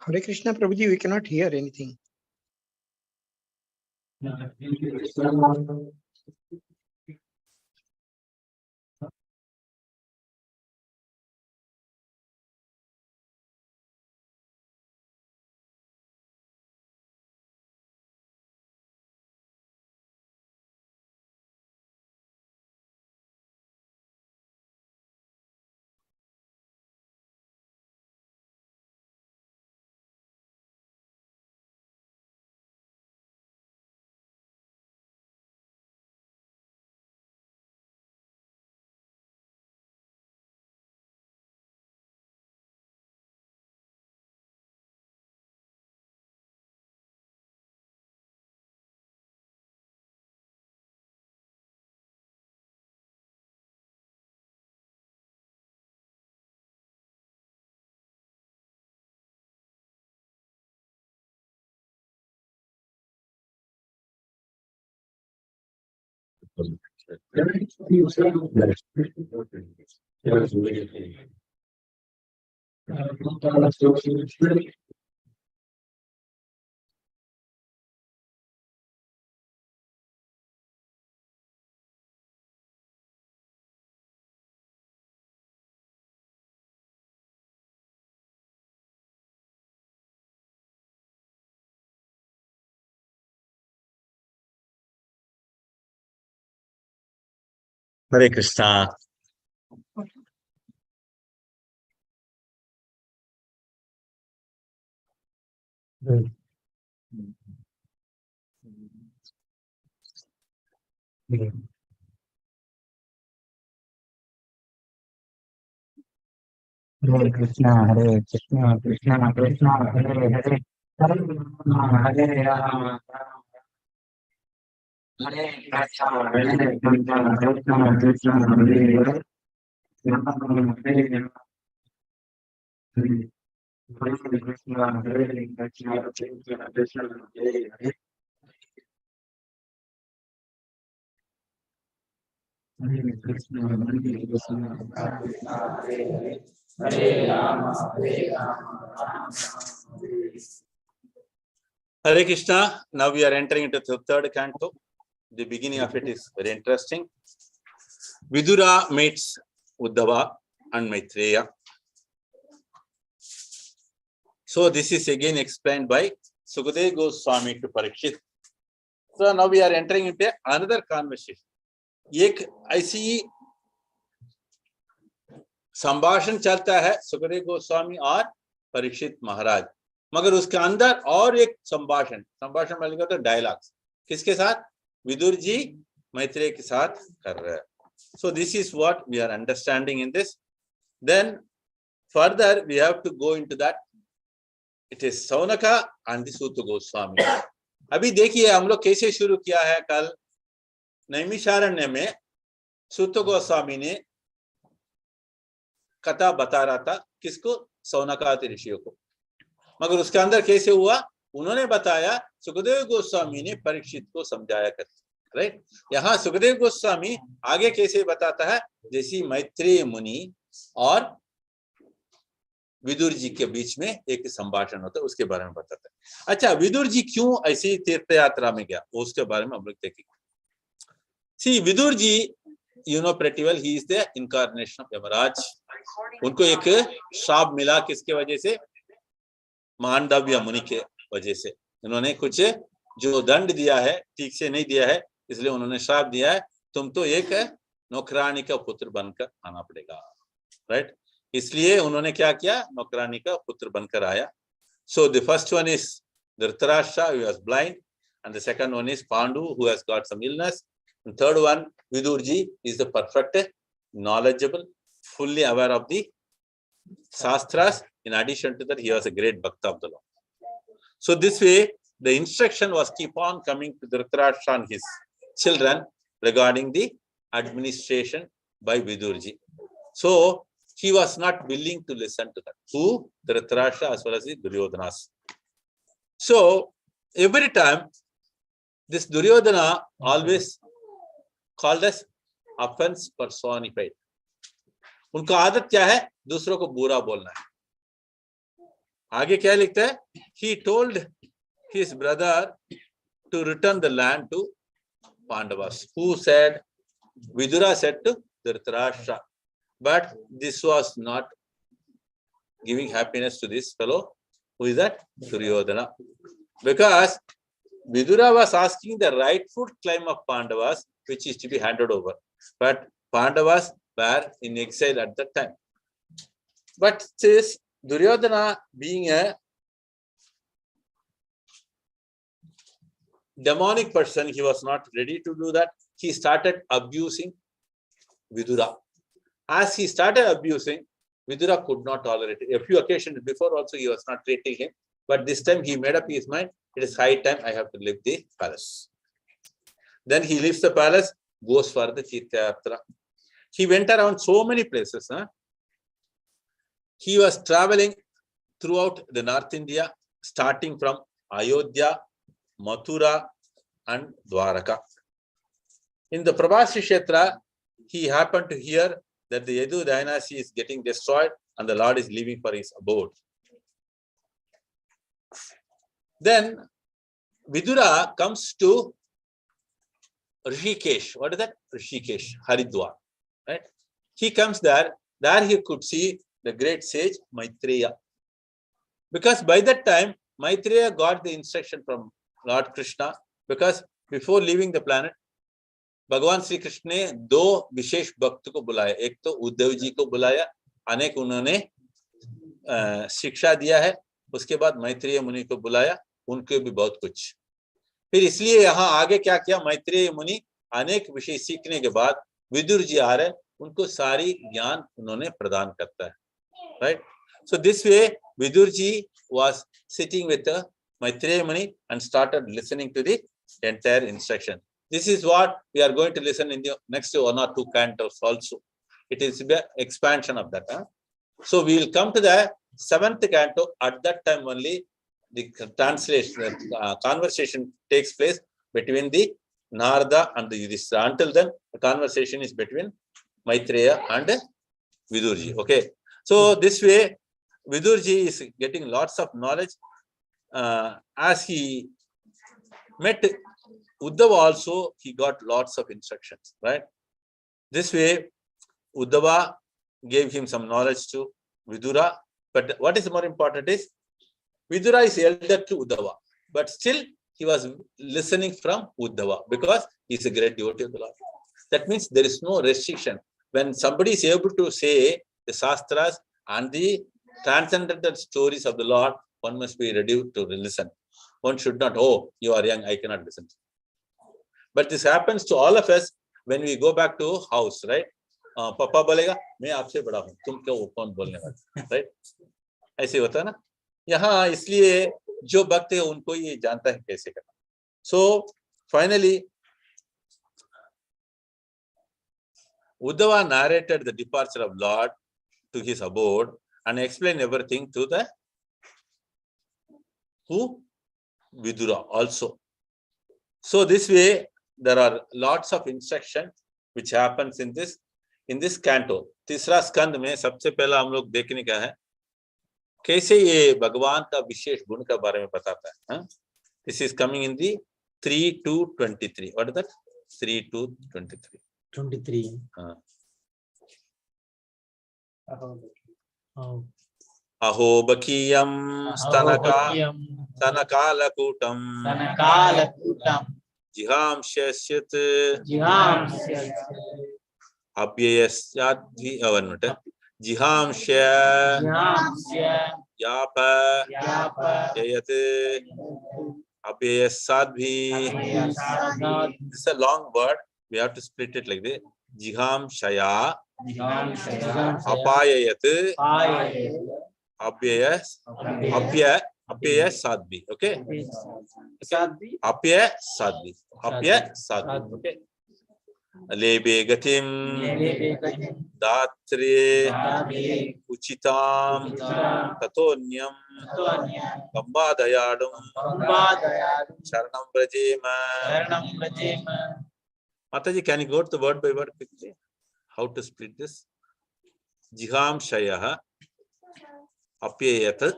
Hare Krishna, Prabhuji, we cannot hear anything. Hare Krishna. Hare Krishna, Hare Krishna, Krishna Krishna, Hare Hare, Hare Rama, Hare Rama, Hare Krishna, Hare Krishna, Krishna Krishna, Hare Hare, Rama, Hare Rama, Hare Krishna, Hare Krishna, Krishna Krishna, Hare Hare. Hare Krishna, Hare Krishna, Hare Hare, Hare Rama, Hare Rama, Rama Rama, Hare Hare. Hare Krishna. Now we are entering into the third canto. The beginning of it is very interesting. Vidura meets Uddhava and Maitreya. So this is again explained by Sukadeva Goswami to Parikshit. So now we are entering into another conversation. एक ऐसी संभाषण चलता है सुखदेव गोस्वामी और परीक्षित महाराज, मगर उसके अंदर और एक संभाषण मिलेगा तो डायलॉग्स किसके साथ? विदुर जी मैत्रेय के साथ कर रहे हैं. So this is what we are understanding in this. Then further we have to go into that. It is Saunaka and the Suta Goswami. अभी देखिए हम लोग कैसे शुरू किया है. कल नैमिषारण्य में सूत गोस्वामी ने कथा बता रहा था किसको? सौनकादि ऋषियों को. मगर उसके अंदर कैसे हुआ? उन्होंने बताया सुखदेव गोस्वामी ने परीक्षित को समझाया करते. राइट. यहाँ सुखदेव गोस्वामी आगे कैसे बताता है? जैसी मैत्रेय मुनि और विदुर जी के बीच में एक संभाषण होता है, उसके बारे में बताता है. अच्छा, विदुर जी क्यों ऐसी तीर्थ यात्रा में गया, उसके बारे में हम लोग देखेंगे. See, Vidur ji, you know pretty well, he is the incarnation of Yamraj. उनको एक शाप मिला किसके वजह से? मांडव्य मुनि के वजह से. उन्होंने कुछ जो दंड दिया है ठीक से नहीं दिया है, इसलिए उन्होंने शाप दिया है, तुम तो एक नौकरानी का पुत्र बनकर आना पड़ेगा. राइट. इसलिए उन्होंने क्या किया? नौकरानी का पुत्र बनकर आया. So the first one is Dhritarashtra, who was blind, and the second one is Pandu, who has got some illness. And third one, Vidurji, is the perfect, knowledgeable, fully aware of the Shastras. In addition to that, he was a great Bhakta of the Lord. So this way, the instruction was keep on coming to Dhritarashtra and his children regarding the administration by Vidurji. So he was not willing to listen to that. Who? Dhritarashtra as well as the Duryodhanas. So every time, this Duryodhana always called as offense personified. उनका आदत क्या है? दूसरों को बुरा बोलना है. आगे क्या लिखता है? He told his brother to return the land to Pandavas. Who said? Vidura said to Dhritarashtra. But this was not giving happiness to this fellow. Who is that? Duryodhana. Because Vidura was asking the rightful claim of Pandavas, which is to be handed over. But Pandavas were in exile at that time. But this Duryodhana, being a demonic person, he was not ready to do that. He started abusing Vidura. As he started abusing, Vidura could not tolerate it. A few occasions before also he was not treating him. But this time he made up his mind, it is high time I have to leave the palace. Then he leaves the palace, goes for the Tirthayatra. He went around so many places. He was traveling throughout the North India, starting from Ayodhya, Mathura, and Dwaraka. In the Prabhasi Kshetra, he happened to hear that the Yadu dynasty is getting destroyed and the Lord is leaving for his abode. Then Vidura comes to Rishikesh. What is that? Rishikesh, Haridwar. Right? He comes there. There he could see the great sage Maitreya. Because by that time, Maitreya got the instruction from Lord Krishna. Because before leaving the planet, भगवान श्री कृष्ण ने दो विशेष भक्त को बुलाया. एक तो उद्धव जी को बुलाया, अनेक उन्होंने शिक्षा दिया है. उसके बाद मैत्रेय मुनि को बुलाया, उनको भी बहुत कुछ. फिर इसलिए यहाँ आगे क्या किया? मैत्रेय मुनि अनेक विषय सीखने के बाद विदुर जी आ रहे, उनको सारी ज्ञान उन्होंने प्रदान करता है. Right? So this way Vidur ji was sitting with the Maitreya Muni and started listening to the entire instruction. This is what we are going to listen in the next 1 or 2 cantos also. It is the expansion of that. So we will come to the 7th canto. At that time only the translation, conversation takes place between the Narada and the Yudhishthira. Until then, the conversation is between Maitreya and Vidurji. Okay. So this way, Vidurji is getting lots of knowledge. As he met Uddhava also, he got lots of instructions, right? This way, Uddhava gave him some knowledge to Vidura. But what is more important is, Vidura is elder to Uddhava, but still he was listening from Uddhava because he is a great devotee of the Lord. That means there is no restriction. When somebody is able to say the Shastras and the transcendental stories of the Lord, one must be ready to listen. One should not, oh, you are young, I cannot listen. But this happens to all of us when we go back to house, right? पापा बोलेगा मैं आपसे बड़ा हूँ, तुम क्यों कौन बोलने वाले, right? ऐसे होता है ना. यहाँ इसलिए जो भक्त है उनको ये जानता है कैसे करना. So finally, Uddhava narrated the departure of Lord to his abode and explained everything to the Vidura also. So this way, there are lots of instruction which happens in this canto. तीसरा स्कंद में सबसे पहला हम लोग देखने का है कैसे ये भगवान का विशेष गुण के बारे में बताता है. This is coming in the 3 to 23. What is that? 3 to 23. 23. अहो बकीयम स्तनकालकूटम जिहांश्यस्यत् अप्ययस्याद्भि अवन्नट जिहांश्य यापययत् अप्ययस्याद्भि. This is a long word. We have to split it like this. जिहांशया अपययत् अप्ययसाद्भि. Okay. अप्ययसाद्भि. Okay. लेबे गतिम दात्रे उचिताम ततोन्यम कंबादयाडुम शरणं व्रजेम. Mataji, can you go to the word by word quickly? How to split this? Jiham Shayah Apyayat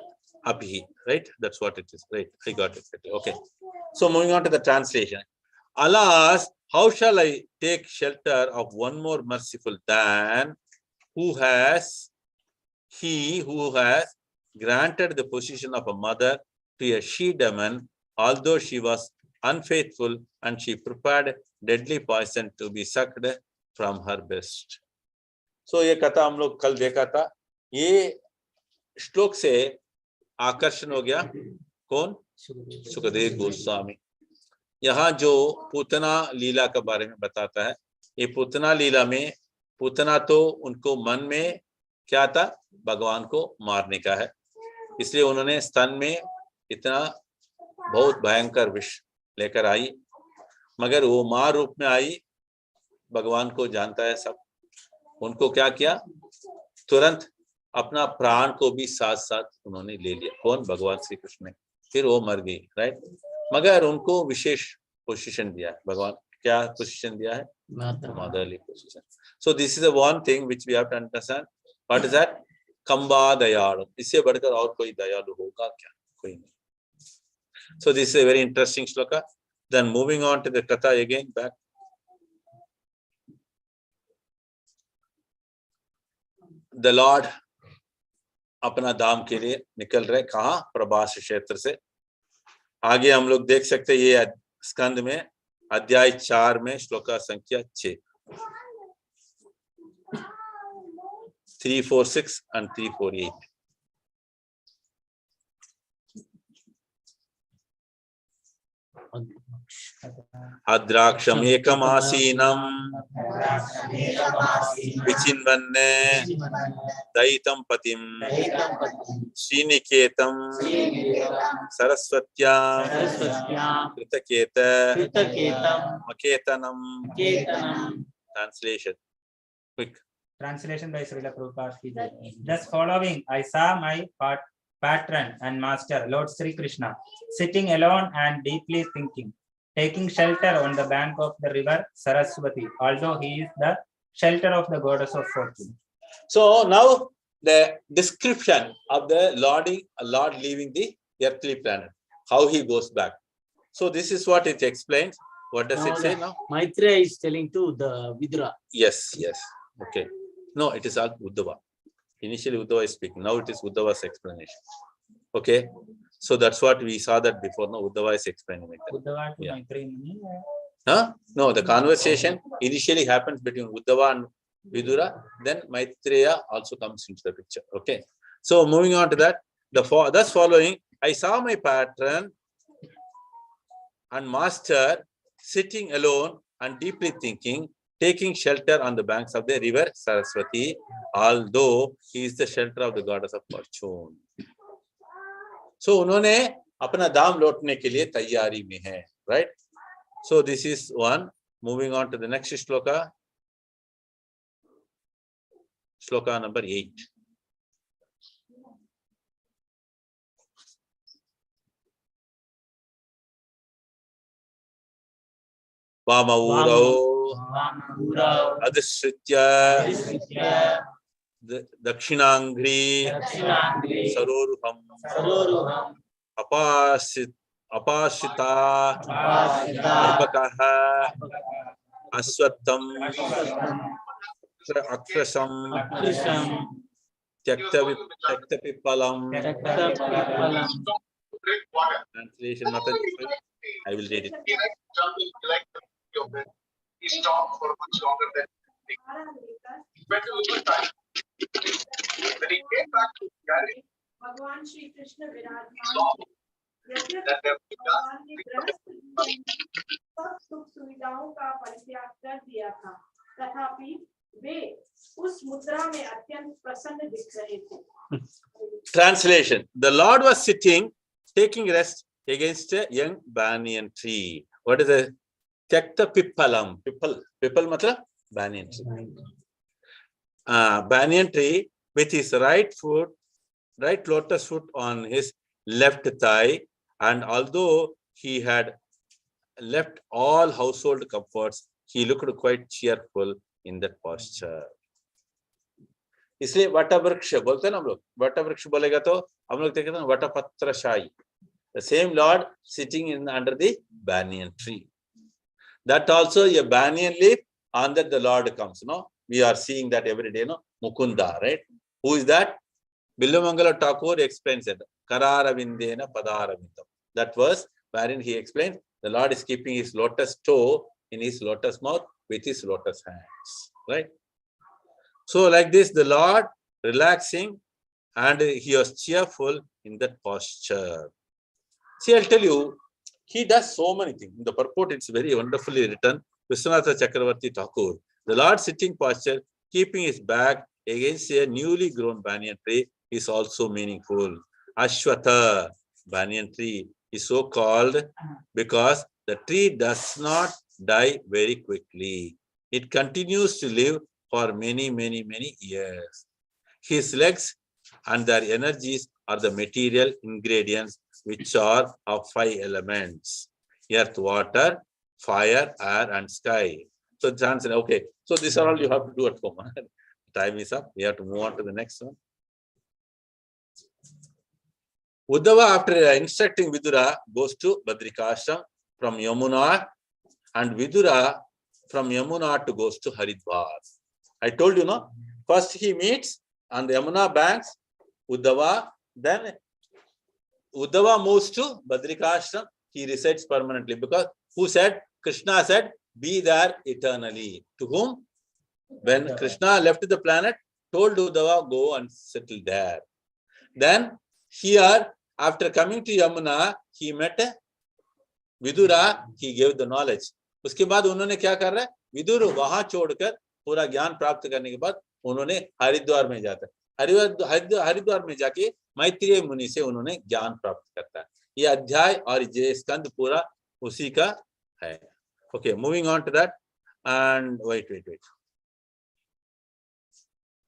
Abhi, right? That's what it is, right? I got it. Okay. So moving on to the translation. Alas, how shall I take shelter of one more merciful than he who has granted the position of a mother to a she-demon, although she was unfaithful and she prepared deadly poison to be sucked from her breast. So ये कथा हम लोग कल देखा था. ये श्लोक से आकर्षण हो गया कौन? सुखदेव गोस्वामी. यहाँ जो पूतना लीला के बारे में बताता है, ये पूतना लीला में पूतना तो उनको मन में क्या था? भगवान को मारने का है, इसलिए उन्होंने स्तन में इतना बहुत भयंकर विष लेकर आई, मगर वो मां रूप में आई, भगवान को जानता है सब. उनको क्या किया? तुरंत अपना प्राण को भी साथ साथ उन्होंने ले लिया. कौन? भगवान श्री कृष्ण ने. फिर वो मर गई, राइट? मगर उनको विशेष पोजीशन दिया है भगवान. क्या पोजीशन दिया है? Motherly position. So this is one thing which we have to understand. What is that? कंबा दयालु. इससे बढ़कर और कोई दयालु होगा क्या? कोई नहीं. So this is a very interesting shloka. Then moving on to the katha again back. The Lord अपना धाम के लिए निकल रहे. कहाँ? प्रभास क्षेत्र से. आगे हम लोग देख सकते हैं ये स्कंद में अध्याय 4 में श्लोका संख्या 6, 346 and 348. अद्राक्षम एकमासीनम विचिन्वन्ने दयितं पतिं श्रीनिकेतं सरस्वत्यां कृतकेत मकेतनम. Translation. Quick. Translation by Srila Prabhupada. Thus following, I saw my patron and master, Lord Sri Krishna, sitting alone and deeply thinking, taking shelter on the bank of the river Saraswati, although he is the shelter of the goddess of fortune. So now the description of the Lord leaving the earthly planet, how he goes back. So this is what it explains. What does it say now? Maitreya is telling to the Vidura. Yes. Okay. No, it is all Uddhava. Initially Uddhava is speaking. Now it is Uddhava's explanation. Okay. So that's what we saw that before. No, Uddhava is explaining like that. Uddhava to Yeah. Maitreya. Huh? No, the conversation initially happens between Uddhava and Vidura. Then Maitreya also comes into the picture. Okay. So moving on to that, thus following, I saw my patron and master sitting alone and deeply thinking, taking shelter on the banks of the river Saraswati, although he is the shelter of the goddess of fortune. So उन्होंने अपना धाम लौटने के लिए तैयारी में है, right? So this is one. Moving on to the next shloka. Shloka number 8. Vamaurao adhishritya dakshinangri saroruham apashita apakaha aswatam akrasam tyaktapipalam. Translation Mataji, I will read it. He stopped for much longer than he went to the time. When he came back to Gary, भगवान Shri Krishna he विराजमान saw यद्यपि that there भगवान ने गृहस्थ जीवन सब सुख सुविधाओं का परित्याग कर दिया था, तथापि वे उस मुद्रा में अत्यंत प्रसन्न दिख रहे थे. Translation: The Lord was sitting, taking rest against a young banyan tree. What is a Tyakta Pippalam? Pippal matlab banyan tree. Banyan tree with his right lotus foot on his left thigh, and although he had left all household comforts, he looked quite cheerful in that posture. इसलिए वटवृक्ष बोलते हैं ना हम लोग, वटवृक्ष बोलेगा तो हम लोग देखते हैं वटपत्रशायी, the same Lord sitting in under the banyan tree. That also a banyan leaf, on that the Lord comes. No, we are seeing that every day. No, Mukunda, right? Who is that? Billamangala Thakur explains it. Kararavindena Padaravindam. That verse wherein he explains the Lord is keeping his lotus toe in his lotus mouth with his lotus hands. Right? So like this, the Lord relaxing and he was cheerful in that posture. See, I'll tell you, he does so many things. In the purport, it's very wonderfully written. Vishwanatha Chakravarti Thakur, the Lord sitting posture, keeping his back against a newly grown banyan tree is also meaningful. Ashwatha, banyan tree, is so called because the tree does not die very quickly. It continues to live for many, many, many years. His legs and their energies are the material ingredients which are of 5 elements: earth, water, fire, air, and sky. So the answer, okay. So these are all you have to do at home. Time is up. We have to move on to the next one. Uddhava, after instructing Vidura, goes to Badrikashram from Yamuna, and Vidura from Yamuna to goes to Haridwar. I told you, no? First he meets on the Yamuna banks, Uddhava, then Uddhava moves to Badrikashram. He resides permanently because who said? Krishna said, be there eternally. To whom? When Krishna left the planet, told Uddhava, go and settle there. Then here, after coming to Yamuna, he met Vidura, he gave the knowledge. उसके बाद उन्होंने क्या कर रहा है? विदुर वहां छोड़कर पूरा ज्ञान प्राप्त करने के बाद उन्होंने हरिद्वार में जाता है। हरिद्वार में जाके मैत्रेय मुनि से उन्होंने ज्ञान प्राप्त करता है। ये अध्याय और ये स्कंद पूरा उसी का है। Okay, moving on to that. And wait.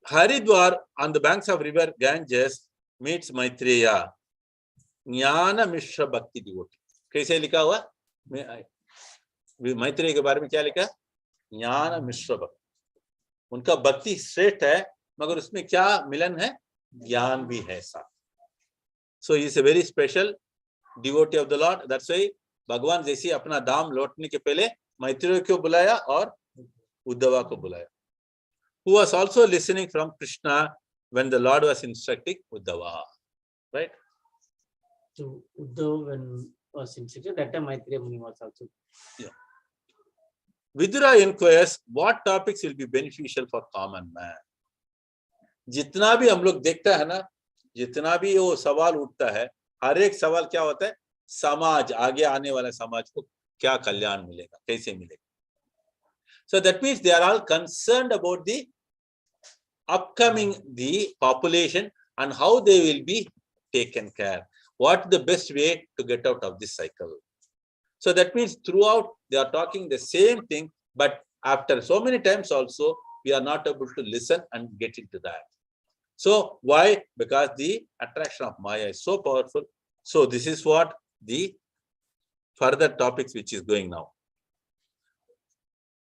Haridwar, on the banks of river Ganges, meets Maitreya, Jnana Mishra Bhakti devotee. कैसे लिखा हुआ? मैत्रेय के बारे में क्या लिखा? ज्ञान मिश्र भक्ति. उनका भक्ति श्रेष्ठ है, मगर उसमें क्या मिलन है? ज्ञान भी है साथ. So he is a very special devotee of the Lord. That's why भगवान जैसे अपना धाम लौटने के पहले मैत्रेय को बुलाया और उद्धवा को बुलाया. Who was also listening from Krishna when the Lord was instructing Uddhava, right? To Uddhava when was instructed, that time Maitreya Muni was also. Yeah. Vidura inquires what topics will be beneficial for common man. जितना भी हम लोग देखता है ना, जितना भी वो सवाल उठता है, हर एक सवाल क्या होता है? समाज, आगे आने वाले समाज को क्या कल्याण मिलेगा, कैसे मिलेगा. So that means they are all concerned about the upcoming, the population and how they will be taken care. What the best way to get out of this cycle. So that means throughout they are talking the same thing, but after so many times also we are not able to listen and get into that. So why? Because the attraction of Maya is so powerful. So this is what the further topics which is going now.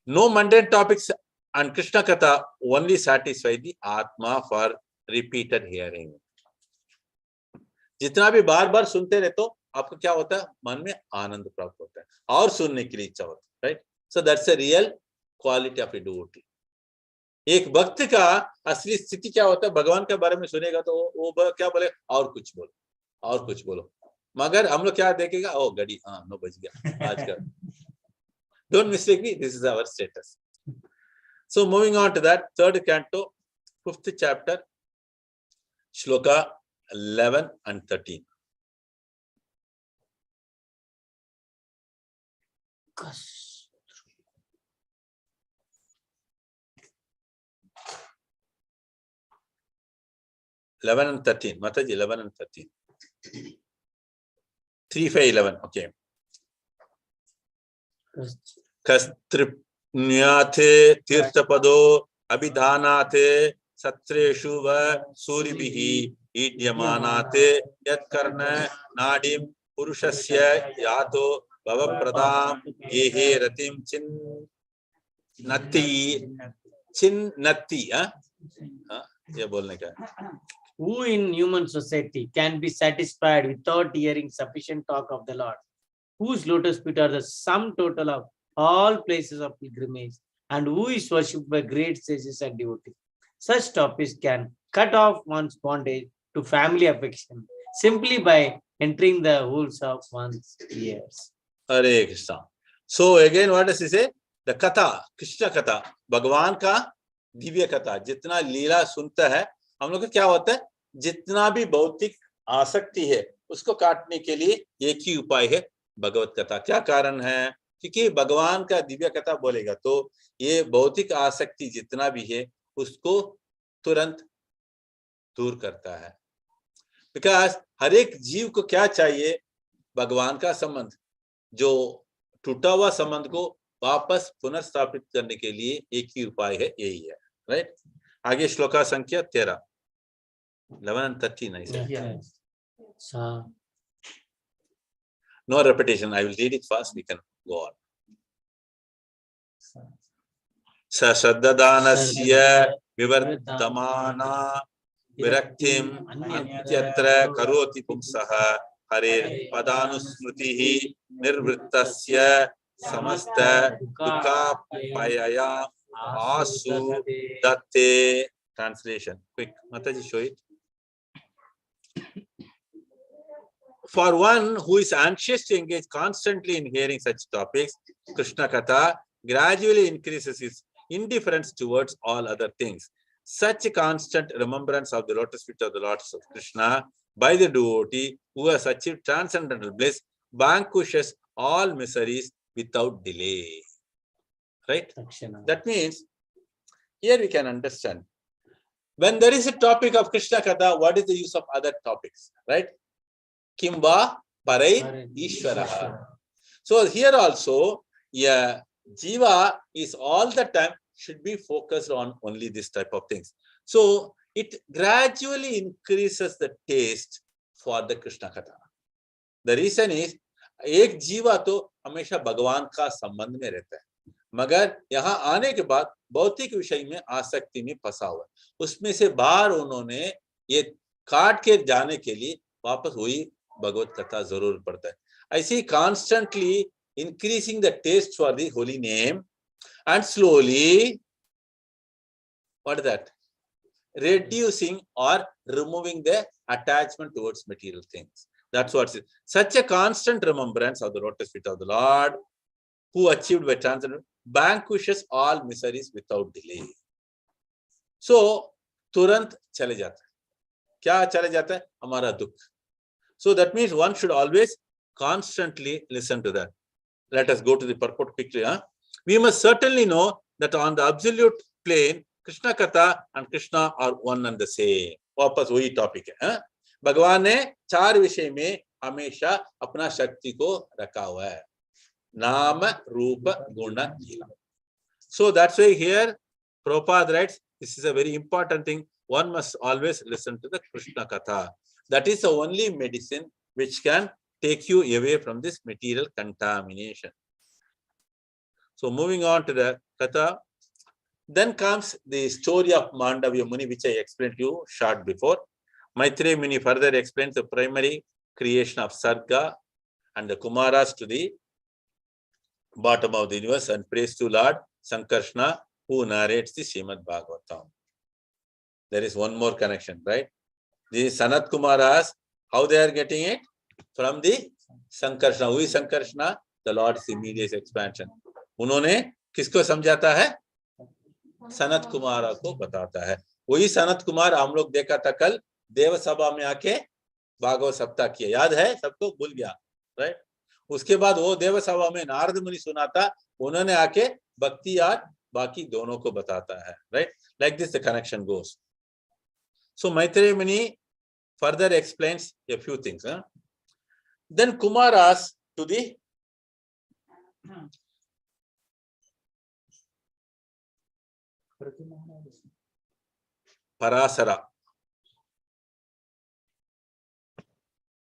No mundane topics and Krishna Katha only satisfy the Atma for repeated hearing. जितना भी बार बार सुनते रहे तो आपको क्या होता है? मन में आनंद प्राप्त होता है और सुनने की इच्छा होती है, right? So that's a real quality of a devotee. एक भक्त का असली स्थिति क्या होता है? भगवान के बारे में सुनेगा तो वो क्या बोले? और कुछ बोलो, और कुछ बोलो. मगर हम लोग क्या देखेगा? ओ घड़ी, हाँ 9 बज गया आज का. Don't mistake me, this is our status. So moving on to that, 3rd canto, 5th chapter, shloka 11 and 13. Gosh. 11 and 13. Mataji, 11 and 13. 3, 5, 11. Okay. Kastripnyate tirthapado abhidhanate satreshu va suribihi idyamanate yatkarna nadim purushasya yato bhavapradam gehe ratim chinnati. ये बोलने का है. Who in human society can be satisfied without hearing sufficient talk of the Lord? Whose lotus feet are the sum total of all places of pilgrimage, and who is worshipped by great sages and devotees? Such topics can cut off one's bondage to family affection simply by entering the holes of one's ears. Hare Krishna. So again, what does he say? The katha, Krishna katha, भगवान का दिव्य कथा. जितना लीला सुनता है, हम लोग को क्या होता है? जितना भी भौतिक आसक्ति है, उसको काटने के लिए एक ही उपाय है, भगवत कथा. क्या कारण है? क्योंकि भगवान का दिव्य कथा बोलेगा तो ये भौतिक आसक्ति जितना भी है, उसको तुरंत दूर करता है. बिकॉज हर एक जीव को क्या चाहिए? भगवान का संबंध. जो टूटा हुआ संबंध को वापस पुनर्स्थापित करने के लिए एक ही उपाय है, यही है. राइट. आगे श्लोका संख्या 13, 11 and 13. I said. So, No repetition. I will read it fast. We can go on. Sasaddanasya vivartamana viraktim antyatra karoti pumsaha hare padanusmritihi nirvrittasya samasta dukkha payaya asu datte. Translation. Quick. Mataji, show it. For one who is anxious to engage constantly in hearing such topics, Krishna Katha gradually increases his indifference towards all other things. Such a constant remembrance of the lotus feet of the Lord Krishna by the devotee who has achieved transcendental bliss vanquishes all miseries without delay. Right? That means, here we can understand. When there is a topic of Krishna Katha, what is the use of other topics? Right? Kimva Parai Ishvaraha. So here also, yeah, Jiva is all the time should be focused on only this type of things. So it gradually increases the taste for the Krishna Katha. The reason is, एक जीवा तो हमेशा भगवान का संबंध में रहता है, मगर यहाँ आने के बाद भौतिक विषय में आसक्ति में फंसा हुआ है. उसमें से बाहर उन्होंने ये काट के जाने के लिए वापस वही भगवत कथा जरूर पड़ता है. ऐसे ही constantly increasing the taste for the holy name and slowly, what is that? Reducing or removing the attachment towards material things. That's what it is. Such a constant remembrance of the lotus feet of the Lord, who achieved by transcendental, vanquishes all miseries without delay. So, तुरंत चले जाता है. क्या चले जाता है? हमारा दुख. So that means one should always constantly listen to that. Let us go to the purport quickly. We must certainly know that on the absolute plane, Krishna Katha and Krishna are one and the same. वापस वही topic है. भगवान ने चार विषय में हमेशा अपना शक्ति को रखा हुआ है. नाम, रूप, गुण, लीला. So that's why here Prabhupada writes, this is a very important thing. One must always listen to the Krishna Katha. That is the only medicine which can take you away from this material contamination. So moving on to the Katha, then comes the story of Mandavya Muni, which I explained to you short before. Maitreya Muni further explains the primary creation of Sarga and the Kumaras to the bottom of the universe and praise to Lord Sankarshna, who narrates the Srimad Bhgavatam. There is one more connection, right? The Sanat Kumaras, how they are getting it? From the Sankarshna. Who is Sankarshna? The Lord's immediate expansion. उन्होंने किसको समझाता है? सनत कुमार को बताता है. वही सनत कुमार हम लोग देखा था कल देव सभा में आके भागवत सप्ताह किया. याद है सबको? भूल गया, राइट? उसके बाद वो देव सभा में नारद मुनि सुनाता, उन्होंने आके भक्ति याद बाकी दोनों को बताता है, right? Like this the connection goes. So Maitreya Muni further explains a few things. Then Kumaras to the Parasara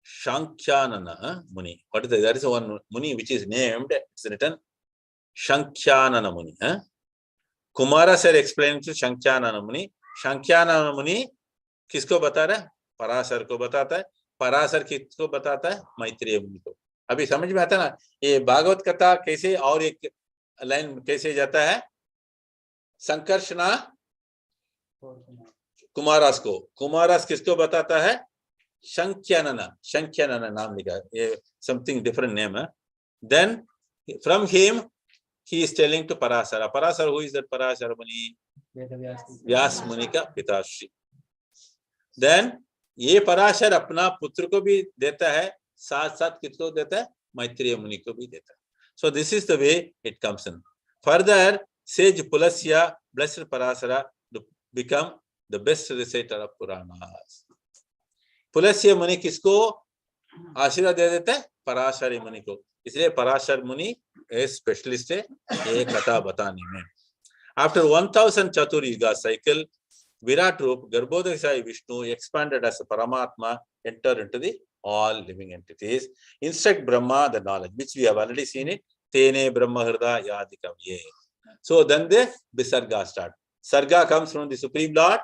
Shankyanana Muni. What is that? There is one Muni which is named, it's written Shankyanana Muni. Kumaras are explaining to Shankyanana Muni. शंख्यानन मुनि किसको बता रहा है? पराशर को बताता है। पराशर किसको बताता है? मैत्रेय मुनि को। अभी समझ में आता ना ये भागवत कथा कैसे? और एक लाइन कैसे जाता है? संकर्षणा कुमारस को, कुमारस किसको बताता है? शंख्यानन, शंख्यानन नाम लिखा है, ये समथिंग डिफरेंट नेम है। Then from him he is telling to Parasara. Parasara, who is that Parasara Muni? व्यास मुनि का पिताश्री। देन ये पराशर अपना पुत्र को भी देता है, साथ साथ किसको देता है? मैत्रेय मुनि को भी देता है। So this is the way it comes in. Further, sage Pulasya, blessed Parasara, to become the best reciter of Puranas. पुलस्य मुनि किसको आशीर्वाद दे देता है? पराशर मुनि को। इसलिए पराशर मुनि एक स्पेशलिस्ट है ये कथा बताने में। After 1000 Chaturyuga cycle, Virat Roop, Garbhodakshai Vishnu expanded as a Paramatma, entered into the all living entities, instruct Brahma the knowledge, which we have already seen it. Tene Brahma Hrida Yadikavye. So then the Visarga start. Sarga comes from the Supreme Lord,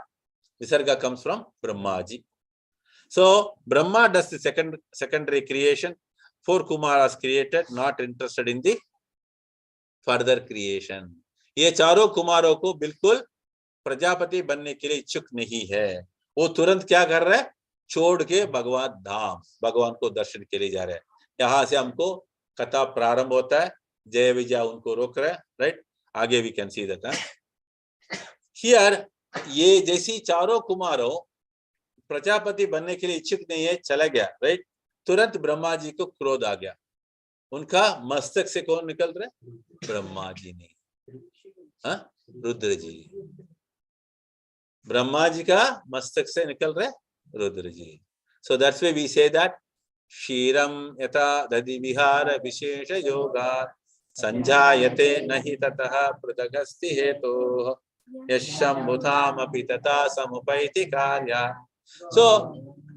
Visarga comes from Brahmaji. So Brahma does the secondary creation. 4 Kumaras created, not interested in the further creation. ये चारों कुमारों को बिल्कुल प्रजापति बनने के लिए इच्छुक नहीं है। वो तुरंत क्या कर रहा है? छोड़ के भगवान धाम, भगवान को दर्शन के लिए जा रहे हैं। यहाँ से हमको कथा प्रारंभ होता है। जय विजय उनको रोक रहा है, राइट? आगे we can see that here. ये जैसी चारों कुमारों प्रजापति बनने के लिए इच्छुक नहीं है, चला गया, राइट? तुरंत ब्रह्मा जी को क्रोध आ गया। उनका मस्तक से कौन निकल रहा है? ब्रह्मा जी नहीं, रुद्र जी। ब्रह्मा जी का मस्तक से निकल रहे Rudra ji. So that's why we say that क्षीरम यथा दधि विहार विशेष योगा संजायते नहि ततः पृथगस्ति हेतोः यशंभुधामपि तथा समुपैति कार्या। So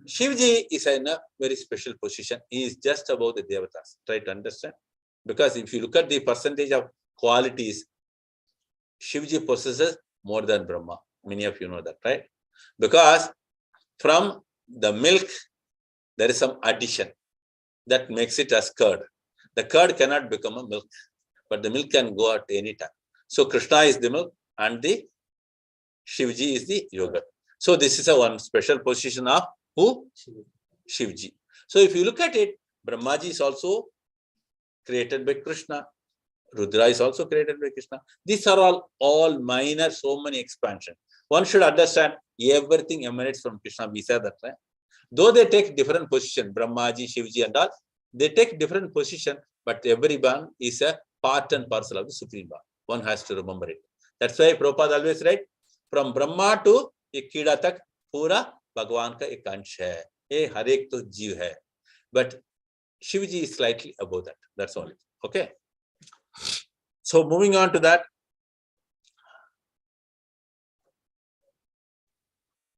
Shivji is in a very special position. He is just above the devatas. Try to understand, because if you look at the percentage of qualities, Shivji possesses more than Brahma. Many of you know that, right? Because from the milk, there is some addition that makes it as curd. The curd cannot become a milk, but the milk can go at any time. So Krishna is the milk and the Shivji is the yogurt. So this is a one special position of who? Shivji. So if you look at it, Brahmaji is also created by Krishna. Rudra is also created by Krishna. These are all minor, so many expansion. One should understand everything emanates from Krishna. We said that, right? Though they take different position, Brahmaji, Shivji and all, they take different position, but everyone is a part and parcel of the Supreme Lord. One has to remember it. That's why Prabhupada always write, from Brahma to एक कीड़ा तक पूरा भगवान का एक अंश है। ये हर एक तो जीव है, but Shivji is slightly above that. That's all. Okay. So moving on to that,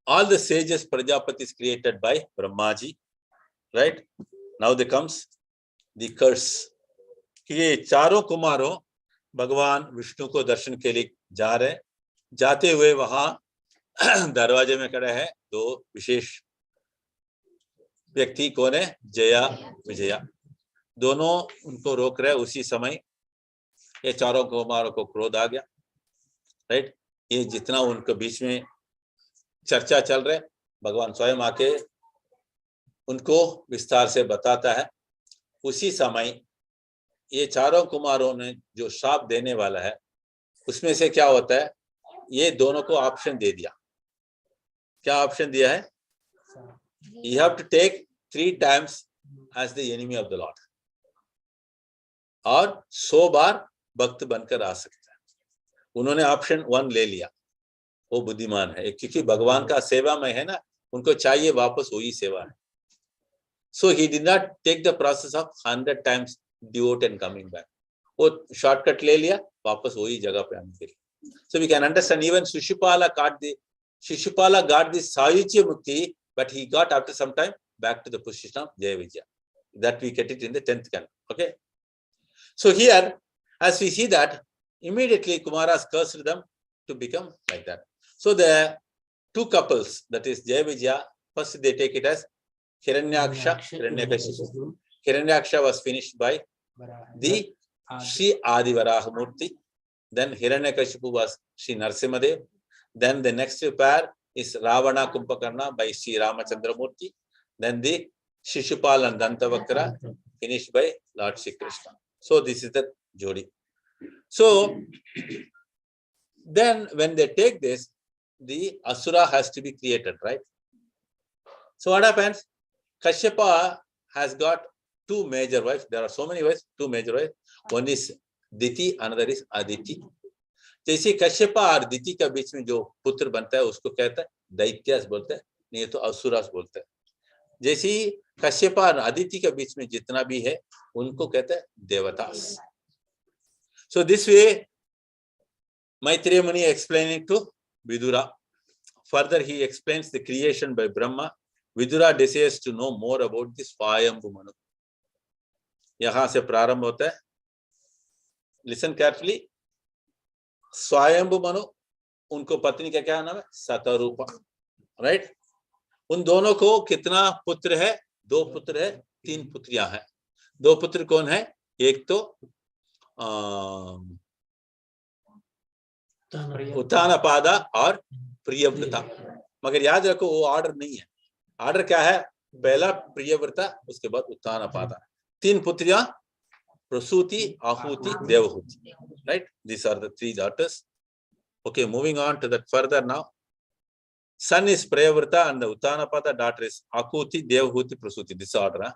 all the sages Prajapati is created by Brahmaji, right? Now there comes the curse. कि ये चारों कुमारों भगवान विष्णु को दर्शन के लिए जा रहे, जाते हुए वहां दरवाजे में खड़े हैं 2 विशेष व्यक्ति। कौन है? जया विजया। दोनों उनको रोक रहे। उसी समय ये चारों कुमारों को क्रोध आ गया, राइट? ये जितना उनके बीच में चर्चा चल रहे, भगवान स्वयं आके उनको विस्तार से बताता है। उसी समय ये चारों कुमारों ने जो शाप देने वाला है, उसमें से क्या होता है? ये दोनों को ऑप्शन दे दिया। क्या ऑप्शन दिया है? You have to take 3 times as the enemy of the Lord, और 100 बार भक्त बनकर आ सकता है। उन्होंने ऑप्शन 1 ले लिया। वो बुद्धिमान है, क्योंकि भगवान का सेवा में है ना, उनको चाहिए वापस वही सेवा है। So he did not take the process of 100 times devote and coming back. वो शॉर्टकट ले लिया, वापस वही जगह पे आने के लिए। So we can understand even Shishupala got the Sayuchya Mukti, but he got after some time back to the position of Jaya Vijaya. That we get it in the 10th canto. Okay. So here, as we see that, immediately Kumaras cursed them to become like that. So the two couples, that is Jaya Vijaya. First they take it as Hiranyaksha, Hiranyakashipu. Hiranyaksha was finished by the Sri Adivarahamurti. Then Hiranyakashipu was Sri Narsimadev. Then the next pair is Ravana Kumbhakarna by Sri Ramachandramurti. Then the Shishupal and Dantavakra finished by Lord Shri Krishna. So this is the Jodi. So then when they take this, the Asura has to be created, right? So what happens? Kashyapa has got two major wives. There are so many wives, two major wives. One is Diti, another is Aditi. जैसे कश्यप और दिति के बीच में जो पुत्र बनता है उसको कहता है दैत्यास बोलते हैं, नहीं तो असुरास बोलते हैं. जैसे कश्यप और अदिति के बीच में जितना भी है उनको कहते हैं देवतास. So this way Maitreya Muni explaining to Vidura. Further he explains the creation by Brahma. Vidura desires to know more about this Swayambhu Manu. यहाँ से प्रारंभ होता है. Listen carefully. स्वयंभु मनु, उनको पत्नी का क्या नाम है? शतरूपा, राइट? उन दोनों को कितना पुत्र है? दो पुत्र है, तीन पुत्रियां हैं. दो पुत्र कौन है? एक तो उत्तानपादा और प्रियव्रता. मगर याद रखो वो ऑर्डर नहीं है. ऑर्डर क्या है? पहला प्रियव्रता, उसके बाद उत्तानपादा. तीन पुत्रियां Prasuti, Ahuti, Devahuti. Right? These are the three daughters. Okay, moving on to that further now. Son is Priyavrata and the Uttanapada daughter is Akuti, Devahuti, Prasuti. This order, huh?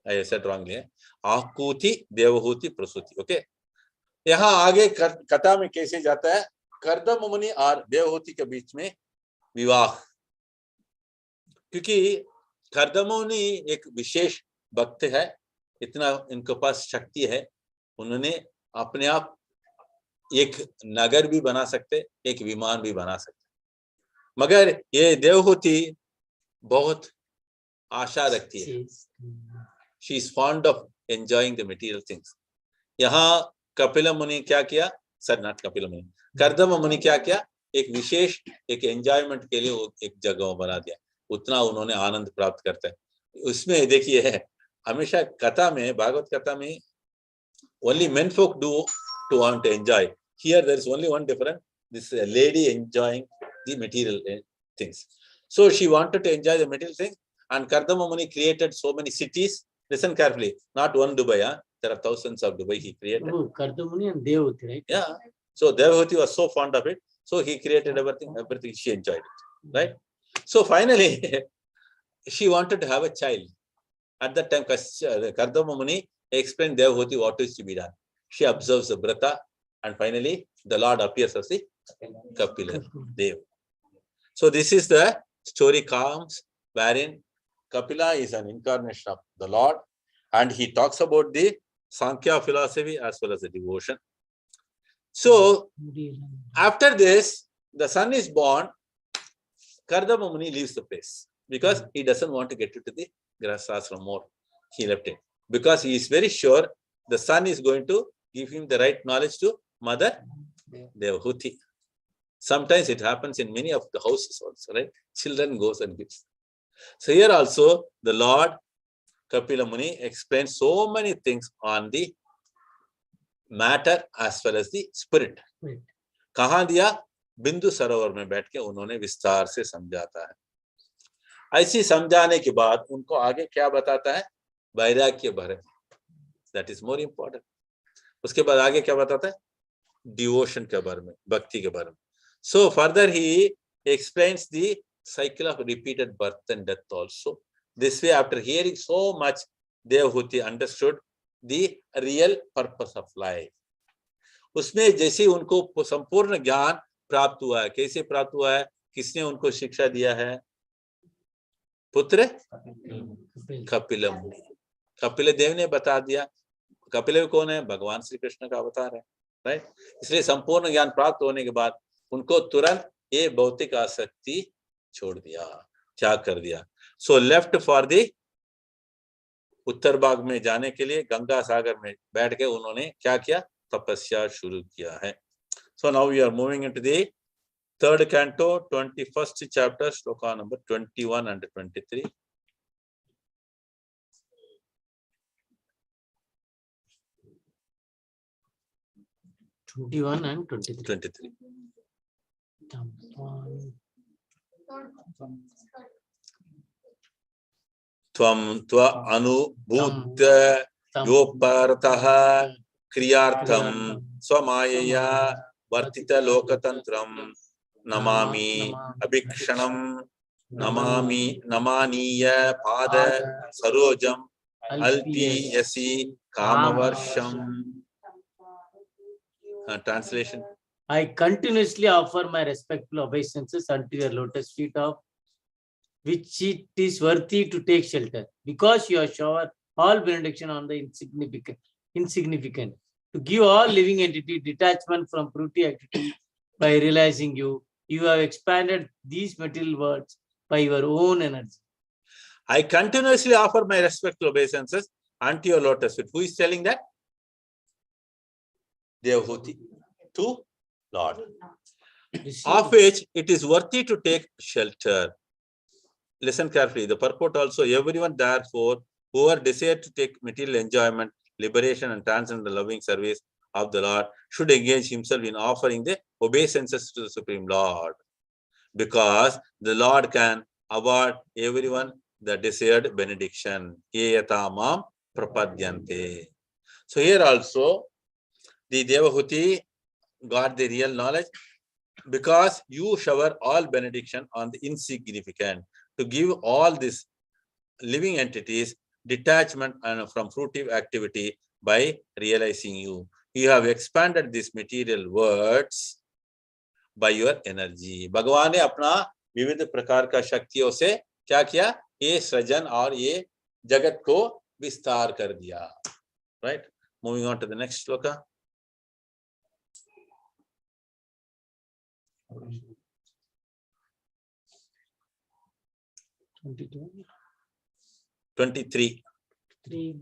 I said wrongly. Akuti, Devahuti, Prasuti. Okay. यहाँ आगे कथा में कैसे जाता है? कर्दम मुनि और देवहूति के बीच में विवाह. क्योंकि कर्दम मुनि एक विशेष भक्त है. इतना इनके पास शक्ति है. उन्होंने अपने आप एक नगर भी बना सकते, एक विमान भी बना सकते. मगर ये देवहूति बहुत आशा रखती है. She is fond of enjoying the material things. यहाँ कपिल मुनि क्या किया? सर नॉट कपिल मुनि, कर्दम मुनि क्या किया? एक विशेष एक एंजॉयमेंट के लिए एक जगह बना दिया. उतना उन्होंने आनंद प्राप्त करते हैं. उसमें देखिए हमेशा कथा में, भागवत कथा में only men folk do to want to enjoy. Here there is only one difference. This lady enjoying the material things. So she wanted to enjoy the material things, and Kardama Muni created so many cities. Listen carefully. Not one Dubai. Huh? There are thousands of Dubai he created. Oh, Kardama Muni and Devahuti, right? Yeah. So Devahuti was so fond of it. So he created everything. Everything she enjoyed it. Right. So finally, she wanted to have a child. At that time, Kardama Muni explained Devahuti what is to be done. She observes the Brata, and finally the Lord appears as the Kapila Dev. So this is the story comes wherein Kapila is an incarnation of the Lord, and he talks about the Sankhya philosophy as well as the devotion. So after this, the son is born. Kardama Muni leaves the place because he doesn't want to get into the Grahasthasrama more. He left it because he is very sure the son is going to give him the right knowledge to Mother Devahuti. Sometimes it happens in many of the houses also, right? Children goes and gives. So here also the Lord Kapila Muni explains so many things on the matter as well as the spirit. कहाँ दिया? बिंदु सरोवर में बैठ के उन्होंने विस्तार से समझाता है. ऐसी समझाने के बाद उनको आगे क्या बताता है? वैराग्य भरे. That is more important. उसके बाद आगे क्या बताता है? Devotion के बारे में, भक्ति के बारे में. So further he explains the cycle of repeated birth and death also. This way, after hearing so much, Devahuti understood the real purpose of life. उसमें जैसे उनको संपूर्ण ज्ञान प्राप्त हुआ है. कैसे प्राप्त हुआ है? किसने उनको शिक्षा दिया है? पुत्र कपिल मुनि. कपिल देव ने बता दिया. कपिल कौन है? भगवान श्री कृष्ण का अवतार है, राइट? इसलिए संपूर्ण ज्ञान प्राप्त होने के बाद उनको तुरंत ये भौतिक आसक्ति छोड़ दिया, त्याग कर दिया. सो लेफ्ट फॉर द उत्तर भाग में जाने के लिए गंगा सागर में बैठ के उन्होंने क्या किया? तपस्या शुरू किया है. So now we are moving into the Third canto, 21st chapter, sloka number 21 and 23. and 23. 23. Tvam tva anubhutya yoparatah kriyartham swamayaya vartita lokatantram namami abhikshanam namaniya pada sarojam alpi yasi kamavarsham. Translation. I continuously offer my respectful obeisances unto your lotus feet, of which it is worthy to take shelter, because you have showered all benediction on the insignificant, to give all living entity detachment from fruity activity by realizing you. You have expanded these material worlds by your own energy. I continuously offer my respectful obeisances unto your lotus feet. Who is telling that? Devahuti to Lord, of which it is worthy to take shelter. Listen carefully. The purport also, everyone therefore, whoever desire to take material enjoyment, liberation, and transcend the loving service of the Lord, should engage himself in offering the obeisances to the Supreme Lord, because the Lord can award everyone the desired benediction. Yeyatamam prapadyante. So here also, the Devahuti got the real knowledge, because you shower all benediction on the insignificant, to give all these living entities detachment and from fruitive activity by realizing you. You have expanded these material words by your energy. भगवान ने अपना विविध प्रकार का शक्तियों से क्या किया? ये सृजन और ये जगत को विस्तार कर दिया. Right? Moving on to the next sloka. 23. Sri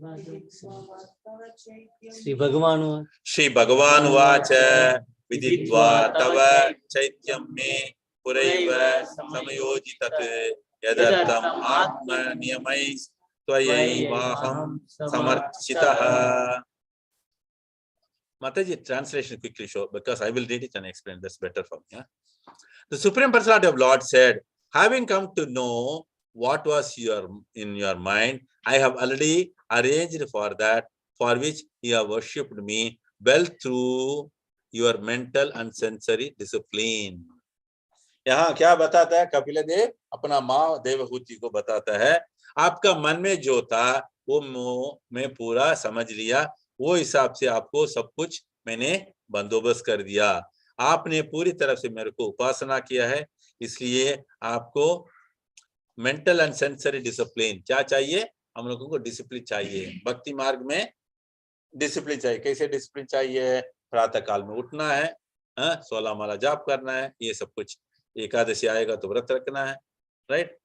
Bhagavan Shri Bhagavan Vacha Vididva Tava Chaityam Me Puraiva Samayojitat Yadartam Atma Niyamais Tvayevaham Samarchitaha. Mataji, translation quickly show, because I will read it and explain. That's better for me. Yeah? The Supreme Personality of Lord said, having come to know what was in your mind, I have already arranged for that, for which you have worshipped me well through your mental and sensory discipline. यहाँ क्या बताता है कपिल देव? अपना माँ देवहूति को बताता है, आपका मन में जो था वो मैं पूरा समझ लिया, वो हिसाब से आपको सब कुछ मैंने बंदोबस्त कर दिया. आपने पूरी तरफ से मेरे को उपासना किया है, इसलिए आपको मेंटल एंड सेंसरी डिसिप्लिन क्या चाहिए? हम लोगों को डिसिप्लिन चाहिए. भक्ति मार्ग में डिसिप्लिन चाहिए. कैसे डिसिप्लिन चाहिए? प्रातः काल में उठना है, 16 माला जाप करना है, ये सब कुछ. एकादशी आएगा तो व्रत रखना है, राइट?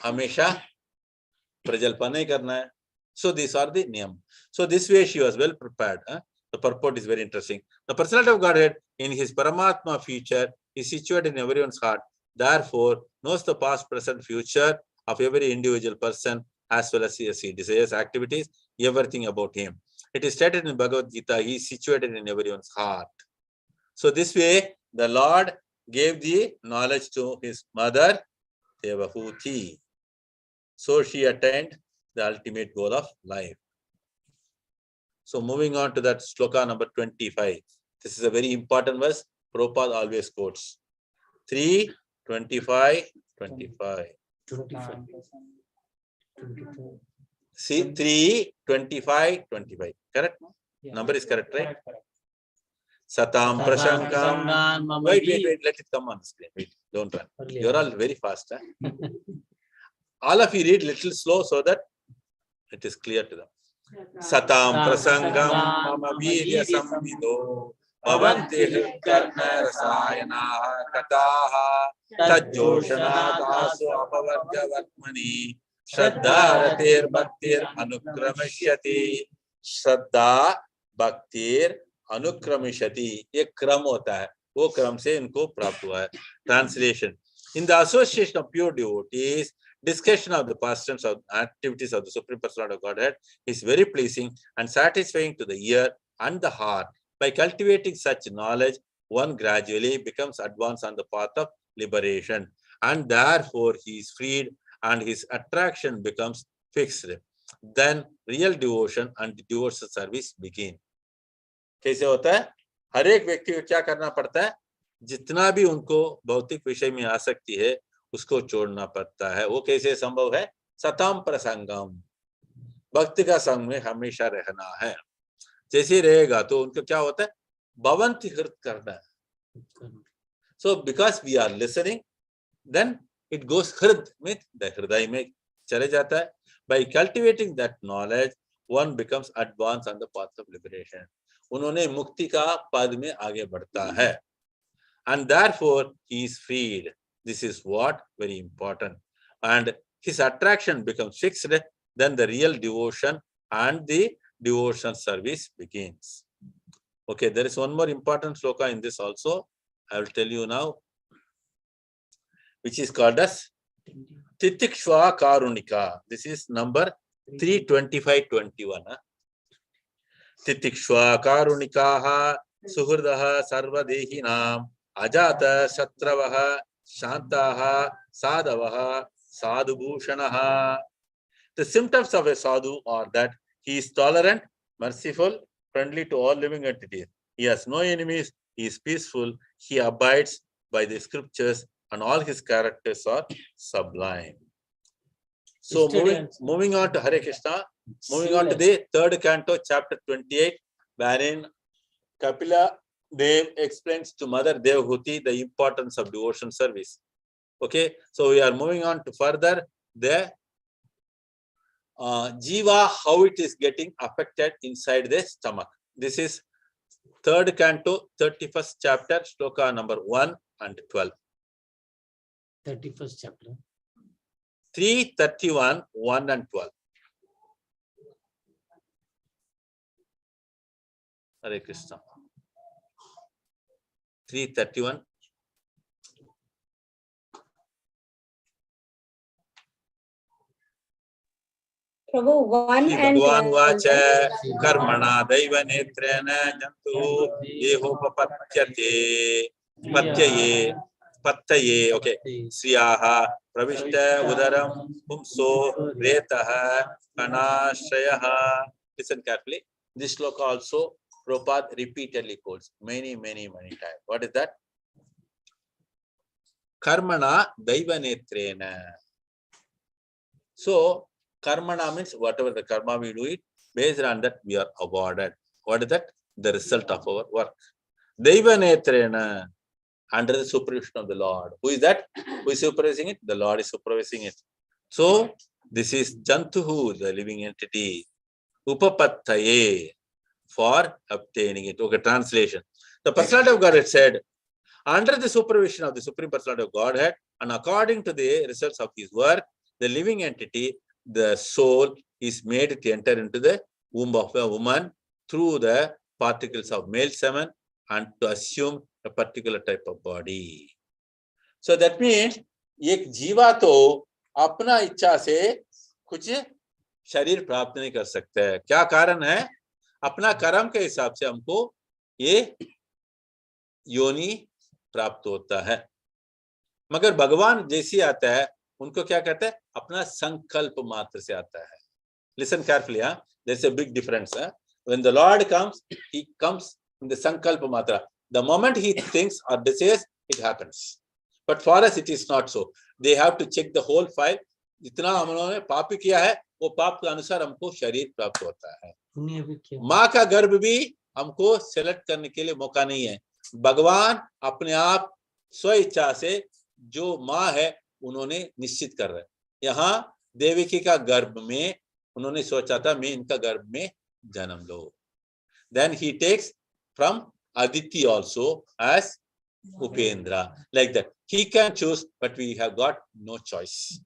हमेशा प्रजल्पन नहीं करना है. So these are the niyam. So this way she was well prepared. The purport is very interesting. The personality of Godhead in his Paramatma future is situated in everyone's heart. Therefore, knows the past, present, future of every individual person, as well as his desires, activities, everything about him. It is stated in Bhagavad Gita, he is situated in everyone's heart. So this way, the Lord gave the knowledge to his mother, Devahuti. So she attained the ultimate goal of life. So moving on to that sloka number 25. This is a very important verse. Prabhupada always quotes. 3, 25, 25. 25. See, 3, 25, 25. Correct? Yeah. Number is correct, right? Correct. Satam prashankam. Wait, let it come on screen. Wait, don't run. You're all very fast. All of you read little slow so that it is clear to them. Satam prasangam mama virya samvido bhavanti karna rasayana kataha tajjoshanath asu apavarga vatmani shraddharatir bhaktir anukramishati. श्रद्धा भक्तिर अनुक्रमिशति, ये क्रम होता है, वो क्रम से इनको प्राप्त हुआ है. Translation: In the association of pure devotees, discussion of the pastimes of activities of the Supreme Personality of Godhead is very pleasing and satisfying to the ear and the heart. By cultivating such knowledge, one gradually becomes advanced on the path of liberation, and therefore he is freed and his attraction becomes fixed. Then real devotion and devotional service begin. कैसे होता है? हर एक व्यक्ति को क्या करना पड़ता है? जितना भी उनको भौतिक विषय में आसक्ति है उसको छोड़ना पड़ता है. वो कैसे संभव है? सतम प्रसंगम, भक्ति का संग में हमेशा रहना है. जैसे रहेगा तो उनको क्या होता है? भवंति हृत करना है. So because we are listening, then it goes hrid में the हृदय में चले जाता है. By cultivating that knowledge, one becomes advanced on the path of liberation. उन्होंने मुक्ति का पद में आगे बढ़ता है. And therefore he is freed. This is what very important. And his attraction becomes fixed. Then the real devotion and the devotional service begins. Okay, there is one more important sloka in this also. I will tell you now, which is called as Titikshva Karunika. This is number 325-21. Titikshva Karunikaha Suhurdaha Sarvadehinam Ajata Satravaha Shantaha Sadavaha Sadhubhushanaha. The symptoms of a sadhu are that he is tolerant, merciful, friendly to all living entities. He has no enemies, he is peaceful, he abides by the scriptures, and all his characters are sublime. So moving on to Hare Krishna, moving on to the third canto, chapter 28, wherein Kapila Dev explains to Mother Devhuti the importance of devotion service. Okay, so we are moving on to further the Jiva, how it is getting affected inside the stomach. This is third canto, 31st chapter, shloka number 1 and 12. 31st chapter. 331, 1 and 12. Hare Krishna. 331. Prabhu, 1 and Bhagavan 12. vacha karmana daiva netrena jantu yehopapatyate patyaye, okay, sriyaha pravishta udaram pumso retaha kanashayaha. Listen carefully. This sloka also Prabhupada repeatedly quotes many times. What is that? Karmana daiva netrena. So karmana means whatever the karma we do it, based on that we are awarded. What is that? The result of our work. Daiva netrena, under the supervision of the Lord. Who is that? Who is supervising it? The Lord is supervising it. So this is Jantuhu, the living entity. Upapattaye, for obtaining it. Okay, translation. The personality of Godhead said, under the supervision of the Supreme Personality of Godhead, and according to the results of his work, the living entity, the soul, is made to enter into the womb of a woman through the particles of male semen and to assume a particular type of body. So that means एक जीवा तो अपना इच्छा से कुछ शरीर प्राप्त नहीं कर सकता है. क्या कारण है? अपना कर्म के हिसाब से हमको ये योनि प्राप्त होता है. मगर भगवान जैसी आता है उनको क्या कहते हैं? अपना संकल्प मात्र से आता है. Listen carefully, huh? There's a big difference. Huh? When the Lord comes, he comes in the sankalpa matra. The moment he thinks or desires, it happens. But for us, it is not so. They have to check the whole file. जितना हम लोगों ने पाप किया है, वो पाप के अनुसार हमको शरीर प्राप्त होता है. माँ का गर्भ भी हमको सेलेक्ट करने के लिए मौका नहीं है. भगवान अपने आप स्व इच्छा से जो माँ है उन्होंने निश्चित कर रहे. यहाँ देवकी का गर्भ में उन्होंने सोचा था मैं इनका गर्भ में जन्म लो. Then he takes from Aditi also as Upendra, like that. He can choose, but we have got no choice.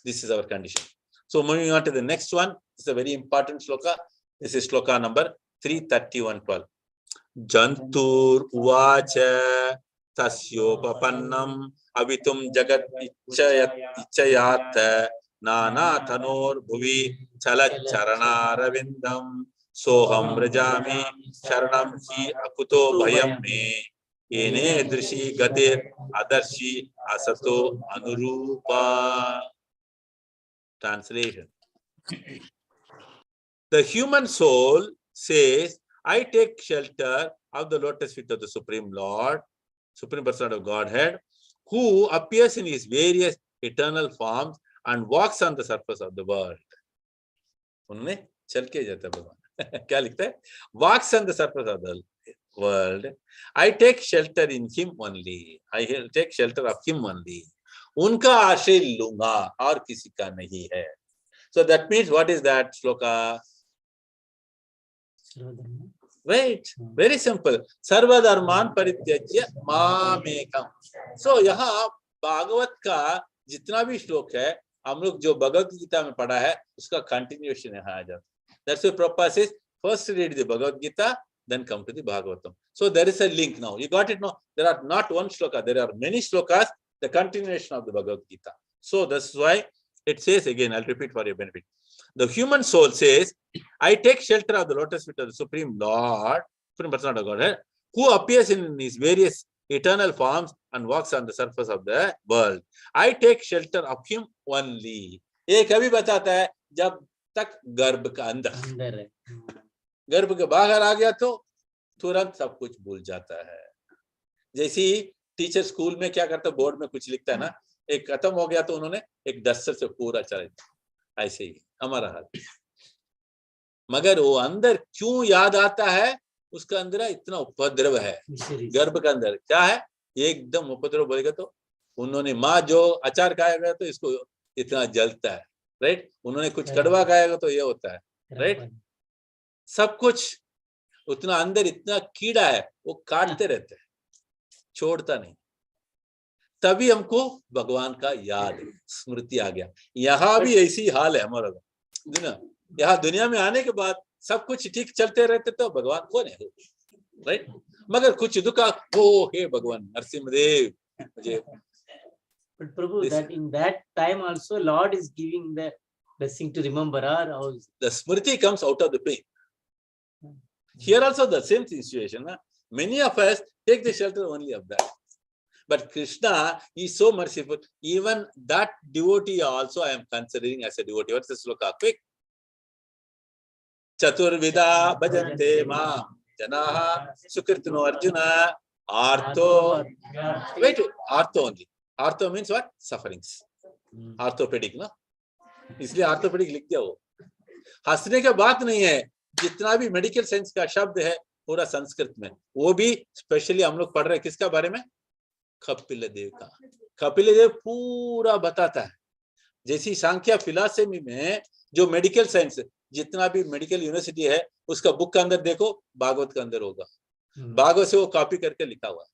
This is our condition. So moving on to the next one, this is a very important sloka. This is sloka number 331-12. जंतुर उवाच तस्योपपन्नम अवितुम जगत इच्छयात नाना तनोर भुवि चलच्चरणारविंदम सोहम व्रजामि शरणम ही अकुतो भयम मे येने दृशि गतिर अदर्शी असतो अनुरूपा. Translation. The human soul says, I take shelter of the lotus feet of the Supreme Lord, Supreme Person of Godhead, who appears in his various eternal forms and walks on the surface of the world. उन्होंने चल के जाता है भगवान. क्या लिखता है? Walks on the surface of the world. I take shelter in him only. I take shelter of him only. उनका आश्रय लूंगा और किसी का नहीं है. So that means what is that shloka? Right, very simple. Sarva dharman parityajya mamekam. So यहाँ भागवत का जितना भी श्लोक है हम लोग जो भगवत गीता में पढ़ा है उसका कंटिन्यूएशन यहाँ आ जाता है. That's why Prabhupada says first read the Bhagavad Gita, then come to the Bhagavatam. So there is a link now. You got it now? There are not one shloka, there are many shlokas, the continuation of the Bhagavad Gita. So that's why it says again, I'll repeat for your benefit. The human soul says, I take shelter of the lotus feet of the Supreme Lord, Supreme Person of Godhead, who appears in his various eternal forms and walks on the surface of the world. I take shelter of him only. एक अभी बताता है जब तक गर्भ का अंदर है, गर्भ के बाहर आ गया तो तुरंत सब कुछ भूल जाता है. जैसे टीचर स्कूल में क्या करता है, बोर्ड में कुछ लिखता है ना, एक खत्म हो गया तो उन्होंने एक डस्टर से पूरा चला. ऐसे ही हमारा हाल. मगर वो अंदर क्यों याद आता है, उसका अंदर इतना उपद्रव है. गर्भ का अंदर क्या है, एकदम उपद्रव बोलेगा तो उन्होंने माँ जो अचार खाया गया तो इसको इतना जलता है. राइट, उन्होंने कुछ कड़वा खाएगा तो ये होता है. राइट, सब कुछ उतना अंदर इतना कीड़ा है, वो काटते रहते हैं, छोड़ता नहीं. तभी हमको भगवान का याद स्मृति आ गया. यहाँ भी ऐसी हाल है हमारा. यहाँ दुनिया में आने के बाद सब कुछ ठीक चलते रहते तो भगवान कौन है. राइट, मगर कुछ दुख ओ हे भगवान नरसिंहदेव मुझे. But Prabhu, that in that time also Lord is giving the blessing to remember our house. The smriti comes out of the pain. Here also the same situation. Many of us take the shelter only of that. But Krishna is so merciful. Even that devotee also I am considering as a devotee. What's the sloka? Quick. Chaturvida bhajante maam janaha sukritano arjuna artho. Wait, artho only. Artho means what? Sufferings. Orthopedic, no? इसलिए orthopaedic लिख दिया. वो हंसने का बात नहीं है. जितना भी मेडिकल साइंस का शब्द है पूरा संस्कृत में, वो भी स्पेशली हम लोग पढ़ रहे हैं किसका बारे में, कपिल देव का. कपिल देव पूरा बताता है. जैसी सांख्या फिलॉसफी में जो मेडिकल साइंस जितना भी मेडिकल यूनिवर्सिटी है उसका बुक के अंदर देखो भागवत के अंदर होगा. भागवत से वो कॉपी करके लिखा हुआ.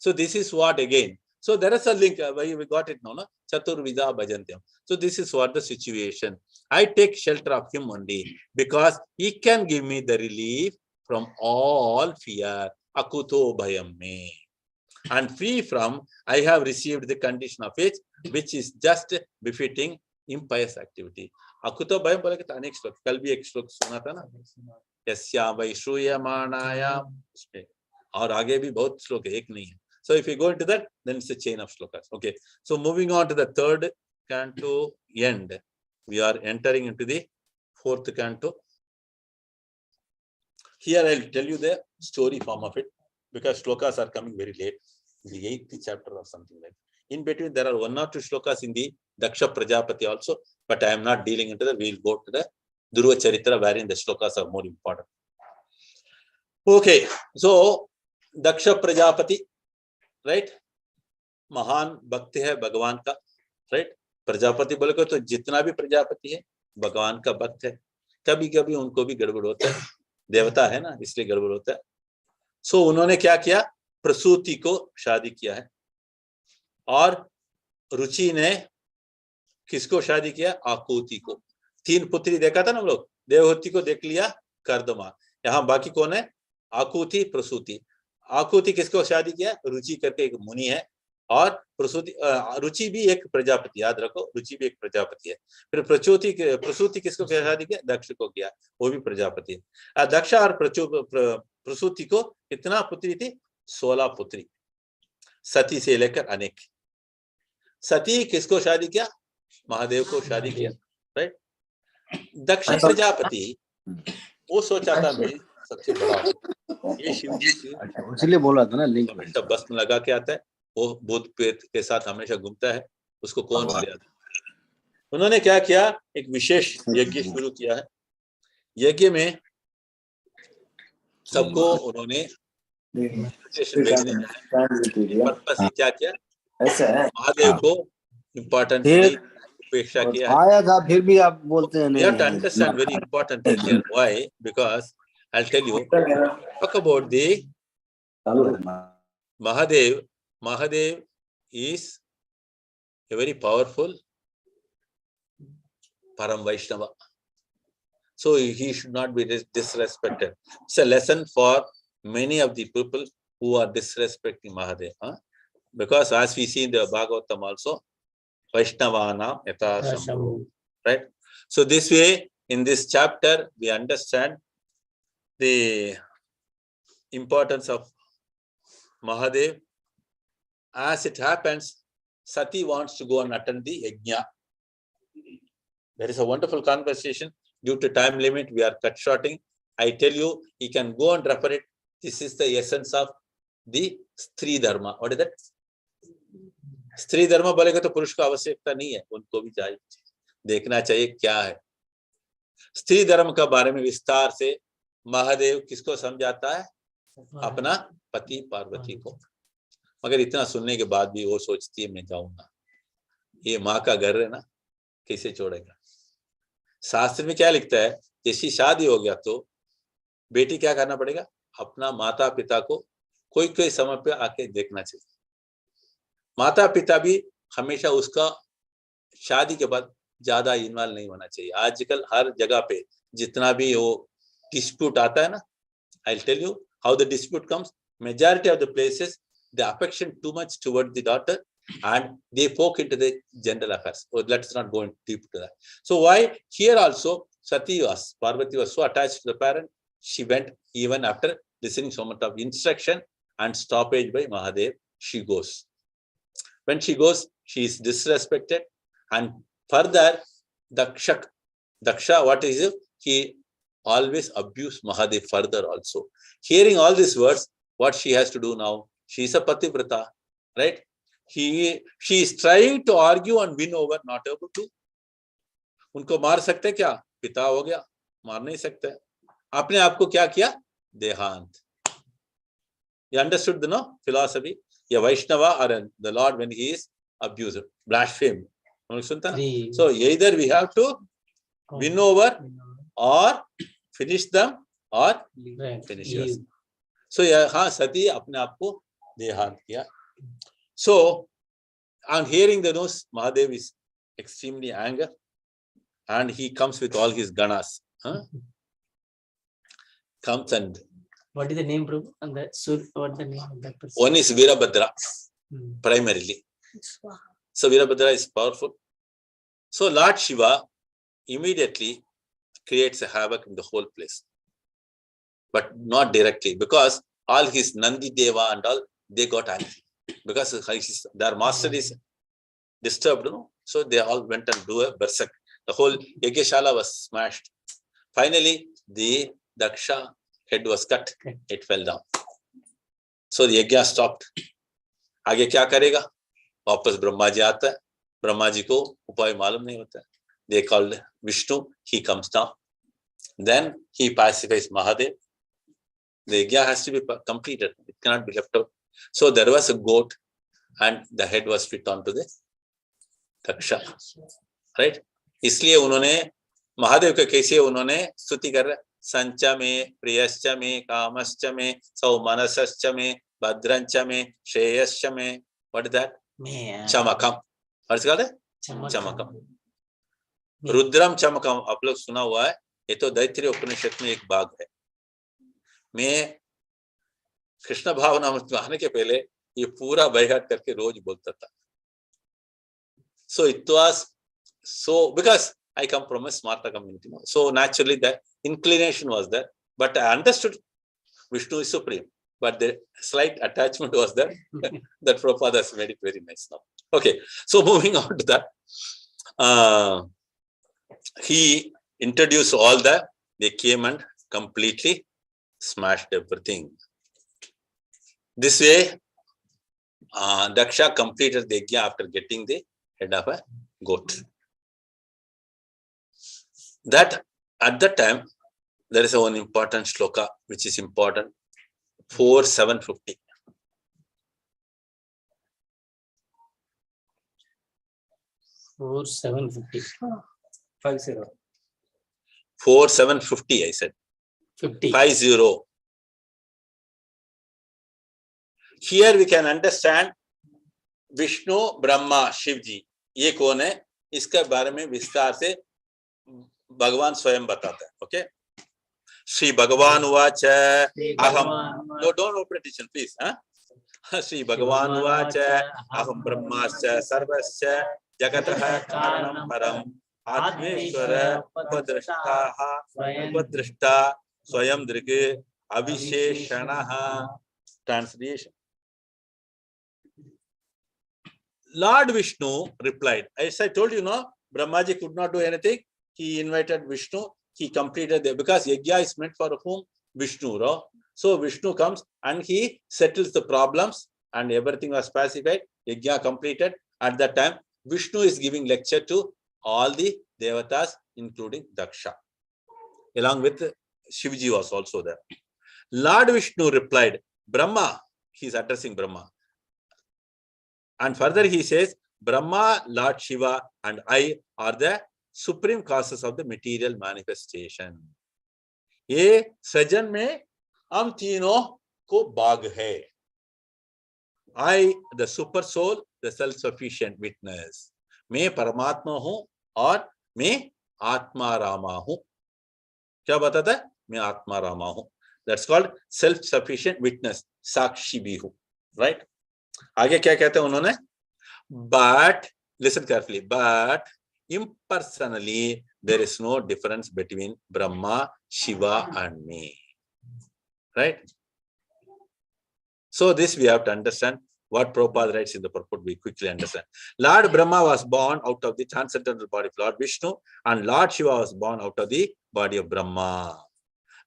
सो this is what again. So there is a link. We got it now, no? Chaturvida bhajantyam. So this is what the situation. I take shelter of him only because he can give me the relief from all fear. Akuto bhayam me. And free from, I have received the condition of it, which is just befitting impious activity. Akuto bhayam बोले कि अनेक श्लोक, कल भी एक श्लोक सुना था ना, यस्या वै श्रूयमाणायाम, उसमें और आगे भी बहुत श्लोक है, एक नहीं है. So if you go into that, then it's a chain of shlokas. Okay. So moving on to the third canto end, we are entering into the fourth canto. Here I'll tell you the story form of it because shlokas are coming very late, in the 8th chapter or something like that. In between, there are 1 or 2 shlokas in the Daksha Prajapati also, but I am not dealing into that. We'll go to the Dhruva Charitra, wherein the shlokas are more important. Okay. So Daksha Prajapati, right, महान भक्त है भगवान का. Right, Prajapati बोले को तो जितना भी प्रजापति है भगवान का भक्त है. कभी कभी उनको भी गड़बड़ होता है, देवता है ना, इसलिए गड़बड़ होता है. सो उन्होंने क्या किया, प्रसूति को शादी किया है. और रुचि ने किसको शादी किया, आकुति को. 3 पुत्री देखा था ना हम लोग, देवहूति को देख लिया, कर्दमा. यहाँ बाकी कौन है, आकुति प्रसूति। आकुति किसको शादी किया? रुचि करके एक मुनि है, और प्रसूति रुचि भी एक प्रजापति, याद रखो रुचि भी एक प्रजापति है। फिर प्रसूति किसको शादी किया? दक्ष को किया, वो भी प्रजापति है। दक्ष और प्रसूति को कितना पुत्री थी? 16 पुत्री, सती से लेकर अनेक। सती किसको शादी किया? महादेव को शादी किया, राइट। दक्ष प्रजापति वो सोचा था मैं सबसे बड़ा हूं, ये शिव जी इसलिए बोला था ना लिंक। हमेशा भस्म लगा के आता है, वो भूत प्रेत के साथ हमेशा घूमता है, उसको कौन मारेगा? उन्होंने क्या किया? एक विशेष यज्ञ शुरू किया है। यज्ञ में सबको उन्होंने पर्पस से क्या किया? महादेव को इम्पोर्टेंस दी, उपेक्षा किया है। आया था फिर भी आप बोलते हैं You have to understand very important thing here. Why? Because I'll tell you. Talk about the Mahadev. Mahadev is a very powerful Param Vaishnava. So he should not be disrespected. It's a lesson for many of the people who are disrespecting Mahadev. Because as we see in the Bhgavatam also, Vaishnavana yatha Shambhu. Right? So this way, in this chapter, we understand the importance of Mahadev. As it happens, Sati wants to go and attend the yajna. There is a wonderful conversation. Due to time limit, we are cut shorting. I tell you, you can go and refer it. This is the essence of the Stri Dharma. What is that? स्त्री धर्म बोलेगा तो पुरुष को आवश्यकता नहीं है, उनको भी चाहिए, देखना चाहिए क्या है। स्त्री धर्म का बारे में विस्तार से महादेव किसको समझाता है? अपना पति पार्वती को। मगर इतना सुनने के बाद भी वो सोचती है मैं जाऊंगा, ये माँ का घर है ना, कैसे छोड़ेगा। शास्त्र में क्या लिखता है? जैसी शादी हो गया तो बेटी क्या करना पड़ेगा? अपना माता पिता को कोई कोई समय पे आके देखना चाहिए। माता पिता भी हमेशा उसका शादी के बाद ज्यादा इन्वॉल्व नहीं होना चाहिए। आजकल हर जगह पे जितना भी वो डिस्प्यूट आता है ना, I will tell you how the dispute comes. Majority of the places the affection too much toward the daughter and they poke into the general affairs. Oh, let's not go in deep to that. So why here also Parvati was so attached to the parent, she went even after listening so much of instruction and stoppage by Mahadev, she goes. When she goes, she is disrespected, and further Daksha, what is it? He always abused Mahadev further also. Hearing all these words, what she has to do now? She is a pativrata, right? She is trying to argue and win over, not able to. उनको मार सकते क्या? पिता हो गया, मार नहीं सकते। आपने आपको क्या किया? देहांत. You understood the no philosophy? A Vaishnava or the Lord when he is abused, blaspheme. So either we have to win over or finish them or finish us. So यहाँ सती अपने आप को देहांत किया. So on hearing the news, Mahadev is extremely angry, and he comes with all his ganas. Comes and what is the name, Prabhu? And the what the name of that person? One is Virabhadra, primarily. So Virabhadra is powerful. So Lord Shiva immediately creates a havoc in the whole place, but not directly, because all his Nandi Deva and all, they got angry. Because their master is disturbed, no? So they all went and do a berserk. The whole Yagyashala was smashed. Finally, the Daksha head was cut. It fell down. So the Yagya stopped. आगे क्या करेगा? वापस ब्रह्मा जी आता है. ब्रह्मा जी को उपाय मालूम नहीं होता है. They called Vishnu. He comes down. Then he pacifies Mahadev. The Yagya has to be completed. It cannot be left out. So there was a goat, and the head was fit onto the Daksha, right? इसलिए उन्होंने महादेव के कैसे उन्होंने स्तुति कर रहे, संच में प्रियश्च में कामश्च में सौमनसश्च में भद्रंच में श्रेयश्च में, what is that? चमकम. और इसका क्या है? चमकम. रुद्रम चमकम आप लोग सुना हुआ है, ये तो दैत्रीय उपनिषद में एक भाग है. मैं कृष्ण भावनामृत में आने के पहले ये पूरा बायहार्ट करके रोज बोलता था. So it was so because I come from a smarter community, so naturally the inclination was there, but I understood Vishnu is supreme, but the slight attachment was there. That Prabhupada has made it very nice now. Okay, so moving on to that, he introduced all that. They came and completely smashed everything. This way, Daksha completed the yajna after getting the head of a goat. That at that time, there is one important shloka which is important, 4.750. 4,750. 50. 4.750, I said. 50. 50. Here we can understand Vishnu, Brahma, Shivji. ये कौन है? इसके बारे में विस्तार से भगवान स्वयं बताता है. Okay? Shri Bhagavan Uvacha Aham. No, don't open attention, please. Shri Bhagavan Uvacha Aham Brahmascha Sarvascha Jagatah Karanam Param Atmeshwara Upadrishta Swayam Drige Avisheshanaha. Translation. Lord Vishnu replied, as I told you, no, Brahmaji could not do anything. He invited Vishnu. He completed the, because yajna is meant for whom? Vishnu. No? So Vishnu comes and he settles the problems and everything was pacified. Yajna completed. At that time, Vishnu is giving lecture to all the devatas, including Daksha. Along with Shivji was also there. Lord Vishnu replied, Brahma, he is addressing Brahma. And further he says, Brahma, Lord Shiva, and I are the supreme causes of the material manifestation. ये सृजन में हम तीनों को भाग है. I, the super soul, the self-sufficient witness. मैं परमात्मा हूँ और मैं आत्मा रामा हूँ. क्या बताता है? मैं आत्मा रामा हूँ. That's called self-sufficient witness. साक्षी भी हूँ. Right? आगे क्या कहते हैं उन्होंने? But listen carefully. But impersonally, there is no difference between Brahma, Shiva, and me. Right? So this we have to understand. What Prabhupada writes in the purport, we quickly understand. Lord Brahma was born out of the transcendental body of Lord Vishnu, and Lord Shiva was born out of the body of Brahma.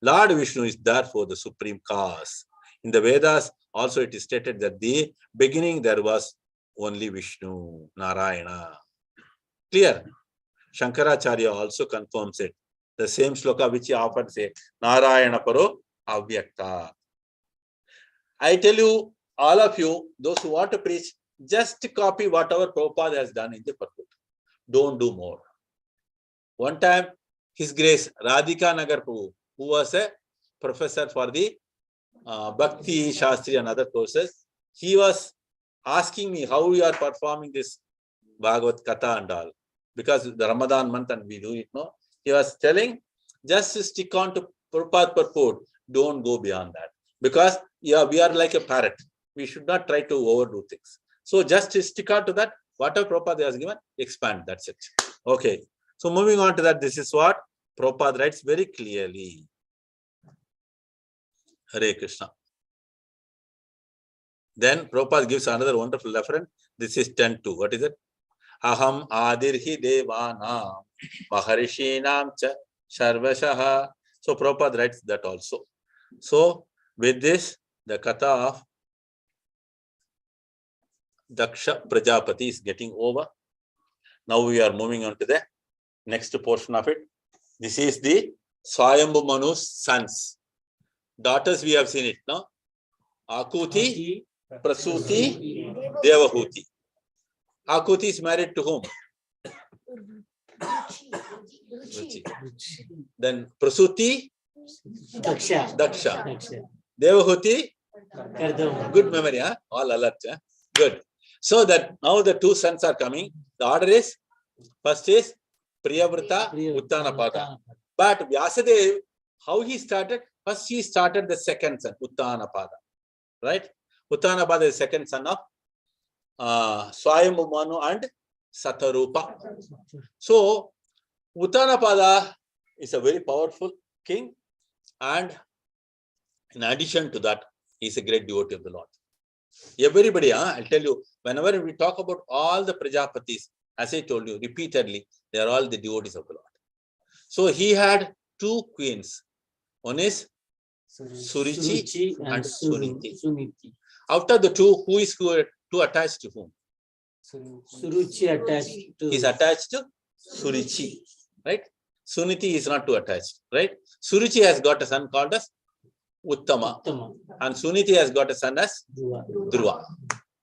Lord Vishnu is therefore the supreme cause. In the Vedas, also it is stated that the beginning there was only Vishnu, Narayana. Clear? Shankaracharya also confirms it. The same shloka which he often say, Narayana Paro Avyakta. I tell you, all of you, those who want to preach, just copy whatever Prabhupada has done in the purport. Don't do more. One time, His Grace Radhika Nagar Prabhu, who was a professor for the Bhakti, Shastri and other courses, he was asking me how you are performing this Bhagavad Katha and all. Because the Ramadan month and we do it, no? He was telling, just stick on to Prabhupada purport. Don't go beyond that. Because we are like a parrot. We should not try to overdo things. So just stick on to that. Whatever Prabhupada has given, expand. That's it. Okay. So moving on to that, this is what Prabhupada writes very clearly. Hare Krishna. Then Prabhupada gives another wonderful reference. This is 10.2. What is it? Aham adirhi devanam maharishinam cha sarvashaha. So Prabhupada writes that also. So with this, the katha of Daksha Prajapati is getting over. Now we are moving on to the next portion of it. This is the Swayambhu Manu's sons. Daughters we have seen it, no? Akuti, Prasuti, Devahuti. Akuti is married to whom? Ruchi. Then Prasuti, Daksha. Devahuti, good memory, huh? All alert. Huh? Good. So that now the two sons are coming. The order is, first is Priyavrata, Uttanapada. But Vyasadeva, how he started? First he started the second son, Uttanapada. right? Uttanapada is second son of Swayambhu Manu and Satarupa. So Uttanapada is a very powerful king, and in addition to that, he is a great devotee of the Lord. Everybody, I'll tell you, whenever we talk about all the Prajapatis, as I told you repeatedly, they are all the devotees of the Lord. So he had two queens. One is Surichi and Suniti. Out of the two, who is too attached to whom? Suruchi attached to. He is attached to Surichi, right? Suniti is not too attached, right? Surichi has got a son called as Uttama, and Suniti has got a son as Dhruva.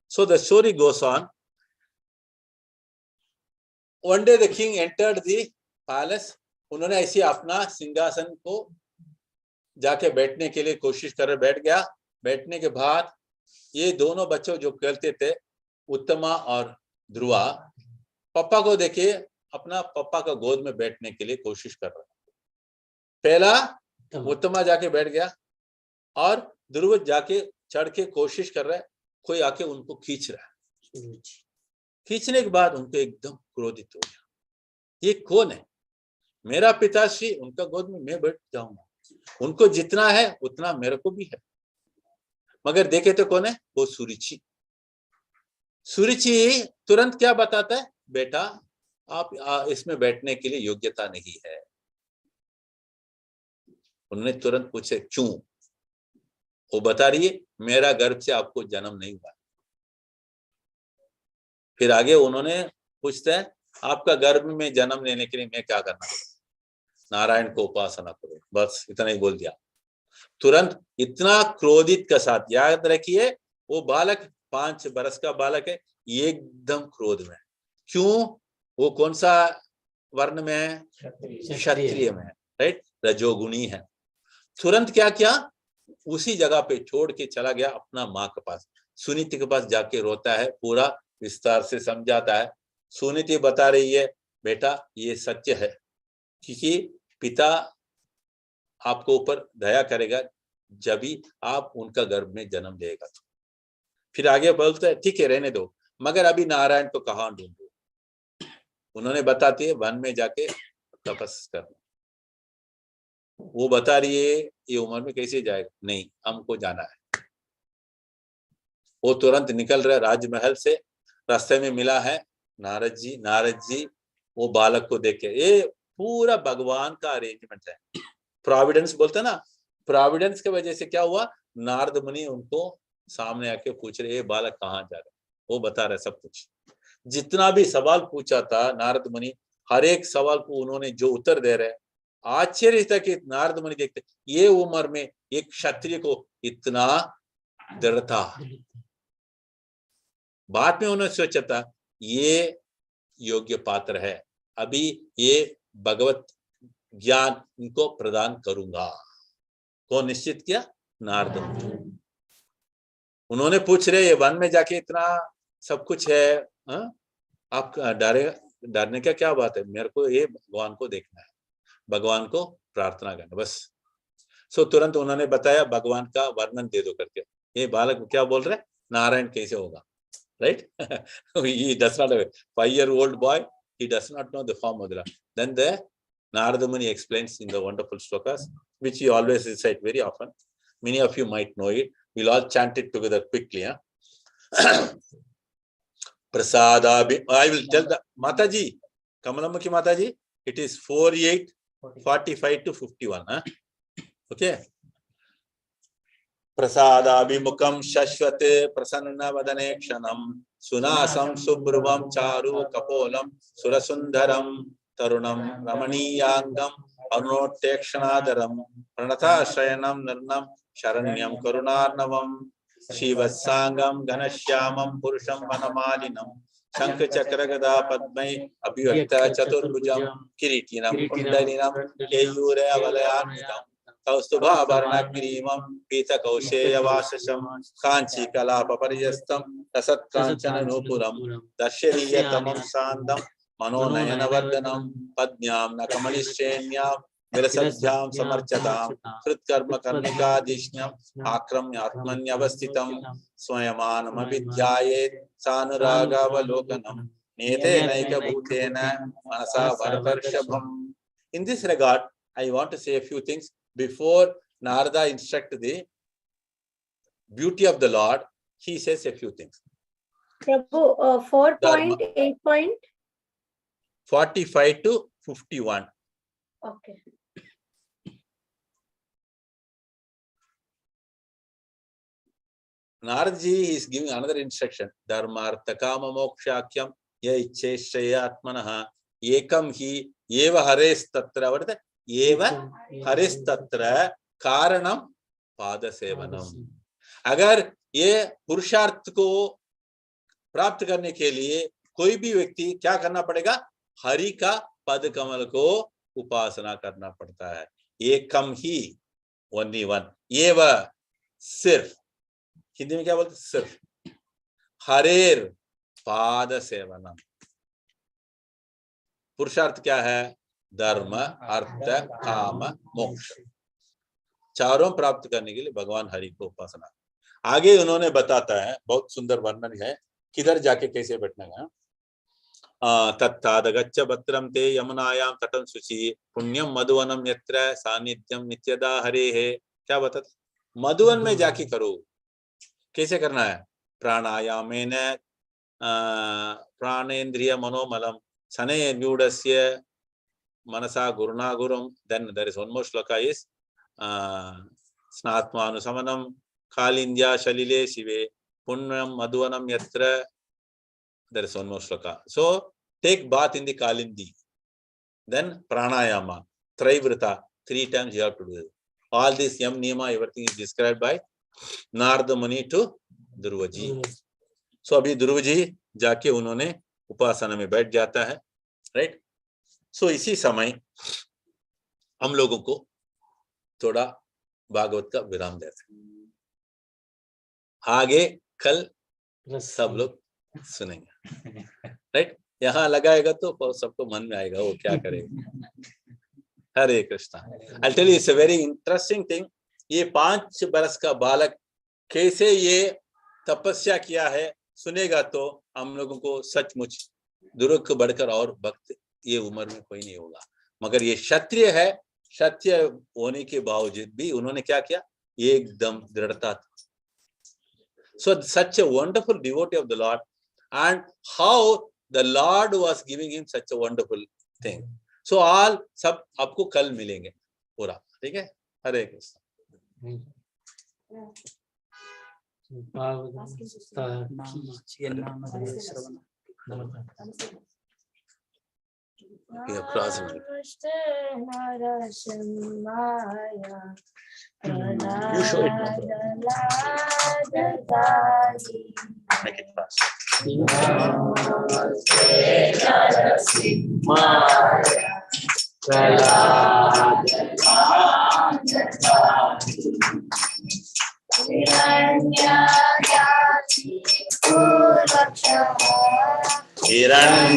So the story goes on. One day the king entered the palace. उन्होंने ऐसे अपना सिंहासन को जाके बैठने के लिए कोशिश कर बैठ गया. बैठने के बाद ये दोनों बच्चों जो खेलते थे, उत्तमा और ध्रुवा, पापा को देखे अपना पापा का गोद में बैठने के लिए कोशिश कर रहे. पहला उत्तमा जाके बैठ गया और ध्रुव जाके चढ़ के कोशिश कर रहा है. कोई आके उनको खींच रहा है. खींचने के बाद उनको एकदम क्रोधित हो गया. ये कौन है? मेरा पिताश्री, उनका गोद में मैं बैठ जाऊंगा. उनको जितना है उतना मेरे को भी है. मगर देखे तो कौन है? वो सुरुचि. सुरुचि तुरंत क्या बताता है? बेटा, आप इसमें बैठने के लिए योग्यता नहीं है. उन्होंने तुरंत पूछे क्यों? वो बता रही है, मेरा गर्भ से आपको जन्म नहीं हुआ. फिर आगे उन्होंने पूछते हैं, आपका गर्भ में जन्म लेने के लिए मैं क्या करना पड़ेगा? नारायण को उपासना करो. बस इतना ही बोल दिया. तुरंत इतना क्रोधित के साथ. याद रखिए, वो बालक 5 बरस का बालक है, एकदम क्रोध में. क्यों? वो कौन सा वर्ण में है? क्षत्रिय में है, राइट? रजोगुणी है. तुरंत क्या किया? उसी जगह पे छोड़ के चला गया अपना माँ के पास. सुनीति के पास जाके रोता है, पूरा विस्तार से समझाता है. सुनीति बता रही है, बेटा ये सत्य है, क्योंकि पिता आपको ऊपर दया करेगा जब भी आप उनका गर्भ में जन्म लेगा. तो फिर आगे बोलते हैं, ठीक है रहने दो, मगर अभी नारायण को कहाँ ढूंढो? उन्होंने बताती है, वन में जाके तपस्या करना. वो बता रही है, ये उम्र में कैसे जाएगा? नहीं, हमको जाना है. वो तुरंत निकल रहा है राजमहल से. रास्ते में मिला है नारद जी. नारद जी वो बालक को देख के, ये पूरा भगवान का अरेंजमेंट है. प्रोविडेंस बोलते ना, प्रोविडेंस की वजह से क्या हुआ? नारद मुनि उनको सामने आके पूछ रहे, ये बालक कहाँ जा रहा है? वो बता रहे सब कुछ. जितना भी सवाल पूछा था नारद मुनि, हर एक सवाल को उन्होंने जो उत्तर दे रहे. आश्चर्य था कि नारद मुनि देखते, ये उम्र में एक क्षत्रिय को इतना दृढ़ता. बाद में उन्होंने सोचा था, ये योग्य पात्र है, अभी ये भगवत ज्ञान इनको प्रदान करूंगा. कौन निश्चित किया? नारद मुनि. उन्होंने पूछ रहे, ये वन में जाके इतना सब कुछ है, आप डरने का क्या बात है? मेरे को ये भगवान को देखना है, भगवान को प्रार्थना करना, बस. सो तुरंत उन्होंने बताया, भगवान का वर्णन दे दो करके. ये बालक क्या बोल रहे? नारायण कैसे होगा, right? He does not have a 5-year-old boy. He does not know the form of the Lord. Then the Narada Muni explains in the wonderful slokas, which he always recite very often. Many of you might know it. We'll all chant it together quickly. Prasada. I will tell the Mataji, Kamalamukhi Mataji, it is 48:45 to 51. Okay. प्रसादाभिमुखं शश्वते प्रसन्न वदने क्षणं सुनासं सुब्रुवं चारु कपोलं सुरसुंदरं तरुणं रमणीयांगं अरुणोत्तेक्षणादरं प्रणताश्रयणं निर्णं शरण्यं करुणार्णवं श्रीवत्सांगं घनश्यामं पुरुषं वनमालिनं शंखचक्रगदा पद्मै अभिव्यक्त चतुर्भुजं किरीटिनं कुण्डलिनं केयूरे अवलयान्वितं कौस्तुभाभरणग्रीवं पीतकौशेयवाससं काञ्चीकलापपरिजस्तं रसत्काञ्चननूपुरं दर्शनीयतमं सान्दं मनोनयनवर्धनं पद्म्यां न कमलिश्रेण्यां विरसभ्यां समर्चतां कृत्कर्म कर्णिकाधिष्ण्यम् आक्रम्य आत्मन्यवस्थितं स्वयमानमभिध्यायेत् सानुरागावलोकनं नेते नैकभूतेन मनसा भरतर्षभम्. In this regard, I want to say a few things before Narada instruct the beauty of the Lord. He says a few things. Prabhu, 4.8 point. 45 to 51. Okay. Naradji is giving another instruction. Dharmartha kama mokshakyam ya ichcheshya atmanaha ekam hi eva hares tatra. What is that? Eva hares tatra karanam pada sevanam. अगर ये पुरुषार्थ को प्राप्त करने के लिए कोई भी व्यक्ति क्या करना पड़ेगा? हरि का पद कमल को उपासना करना पड़ता है. एकम ही, ओनली वन. ये वह सिर्फ, हिंदी में क्या बोलते? सिर्फ. हरेर पाद सेवनम. पुरुषार्थ क्या है? धर्म, अर्थ, काम, मोक्ष. चारों प्राप्त करने के लिए भगवान हरि को उपासना. आगे उन्होंने बताता है, बहुत सुंदर वर्णन है किधर जाके कैसे बैठना है. तत्तादगच्छ भद्रं ते यमुनायां तटं शुचि पुण्यम मधुवनम यत्र सानिध्यम नित्यदा हरेः. क्या बताते? मधुवन में जाके करो. कैसे करना है? प्राणायामेन प्राणेन्द्रिय मनोमलम शनैर्गूढस्य मनसा गुरुणा गुरुम. Then there is one more shloka is स्नात्मानुसमनम कालिंद्या शलिले शिवे पुण्यम मधुवनम यत्र. There is one more shloka. So take bath in the Kalindi. Then pranayama, trivrita, 3 times you have to do it. All this yam niyama, everything is described by Narada Muni to Dhruva ji. So अभी ध्रुव जी जाके उन्होंने उपासना में बैठ जाता है, right. सो इसी समय हम लोगों को थोड़ा भागवत का विराम देते हैं. आगे कल सब लोग सुनेंगे, राइट. यहाँ लगाएगा तो सबको मन में आएगा वो क्या करेगा. हरे Krishna. I'll tell you, it's a very interesting thing. ये 5 बरस का बालक कैसे ये तपस्या किया है सुनेगा तो हम लोगों को सचमुच ध्रुव को बढ़कर और भक्त ये उम्र में कोई नहीं होगा. मगर ये क्षत्रिय है, सत्य होने के बावजूद भी उन्होंने क्या किया? एकदम दृढ़ता. So such a wonderful devotee of the Lord, and how the Lord was giving him such a wonderful thing. So all सब आपको कल मिलेंगे पूरा, ठीक है. हरे Krishna. Okay, cross it. You show it now. Make it fast.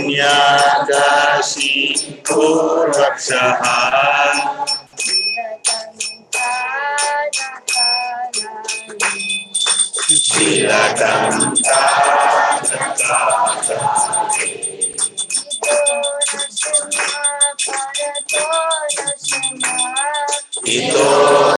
हिरण्यकाशी पूर्वक्षः शीलकं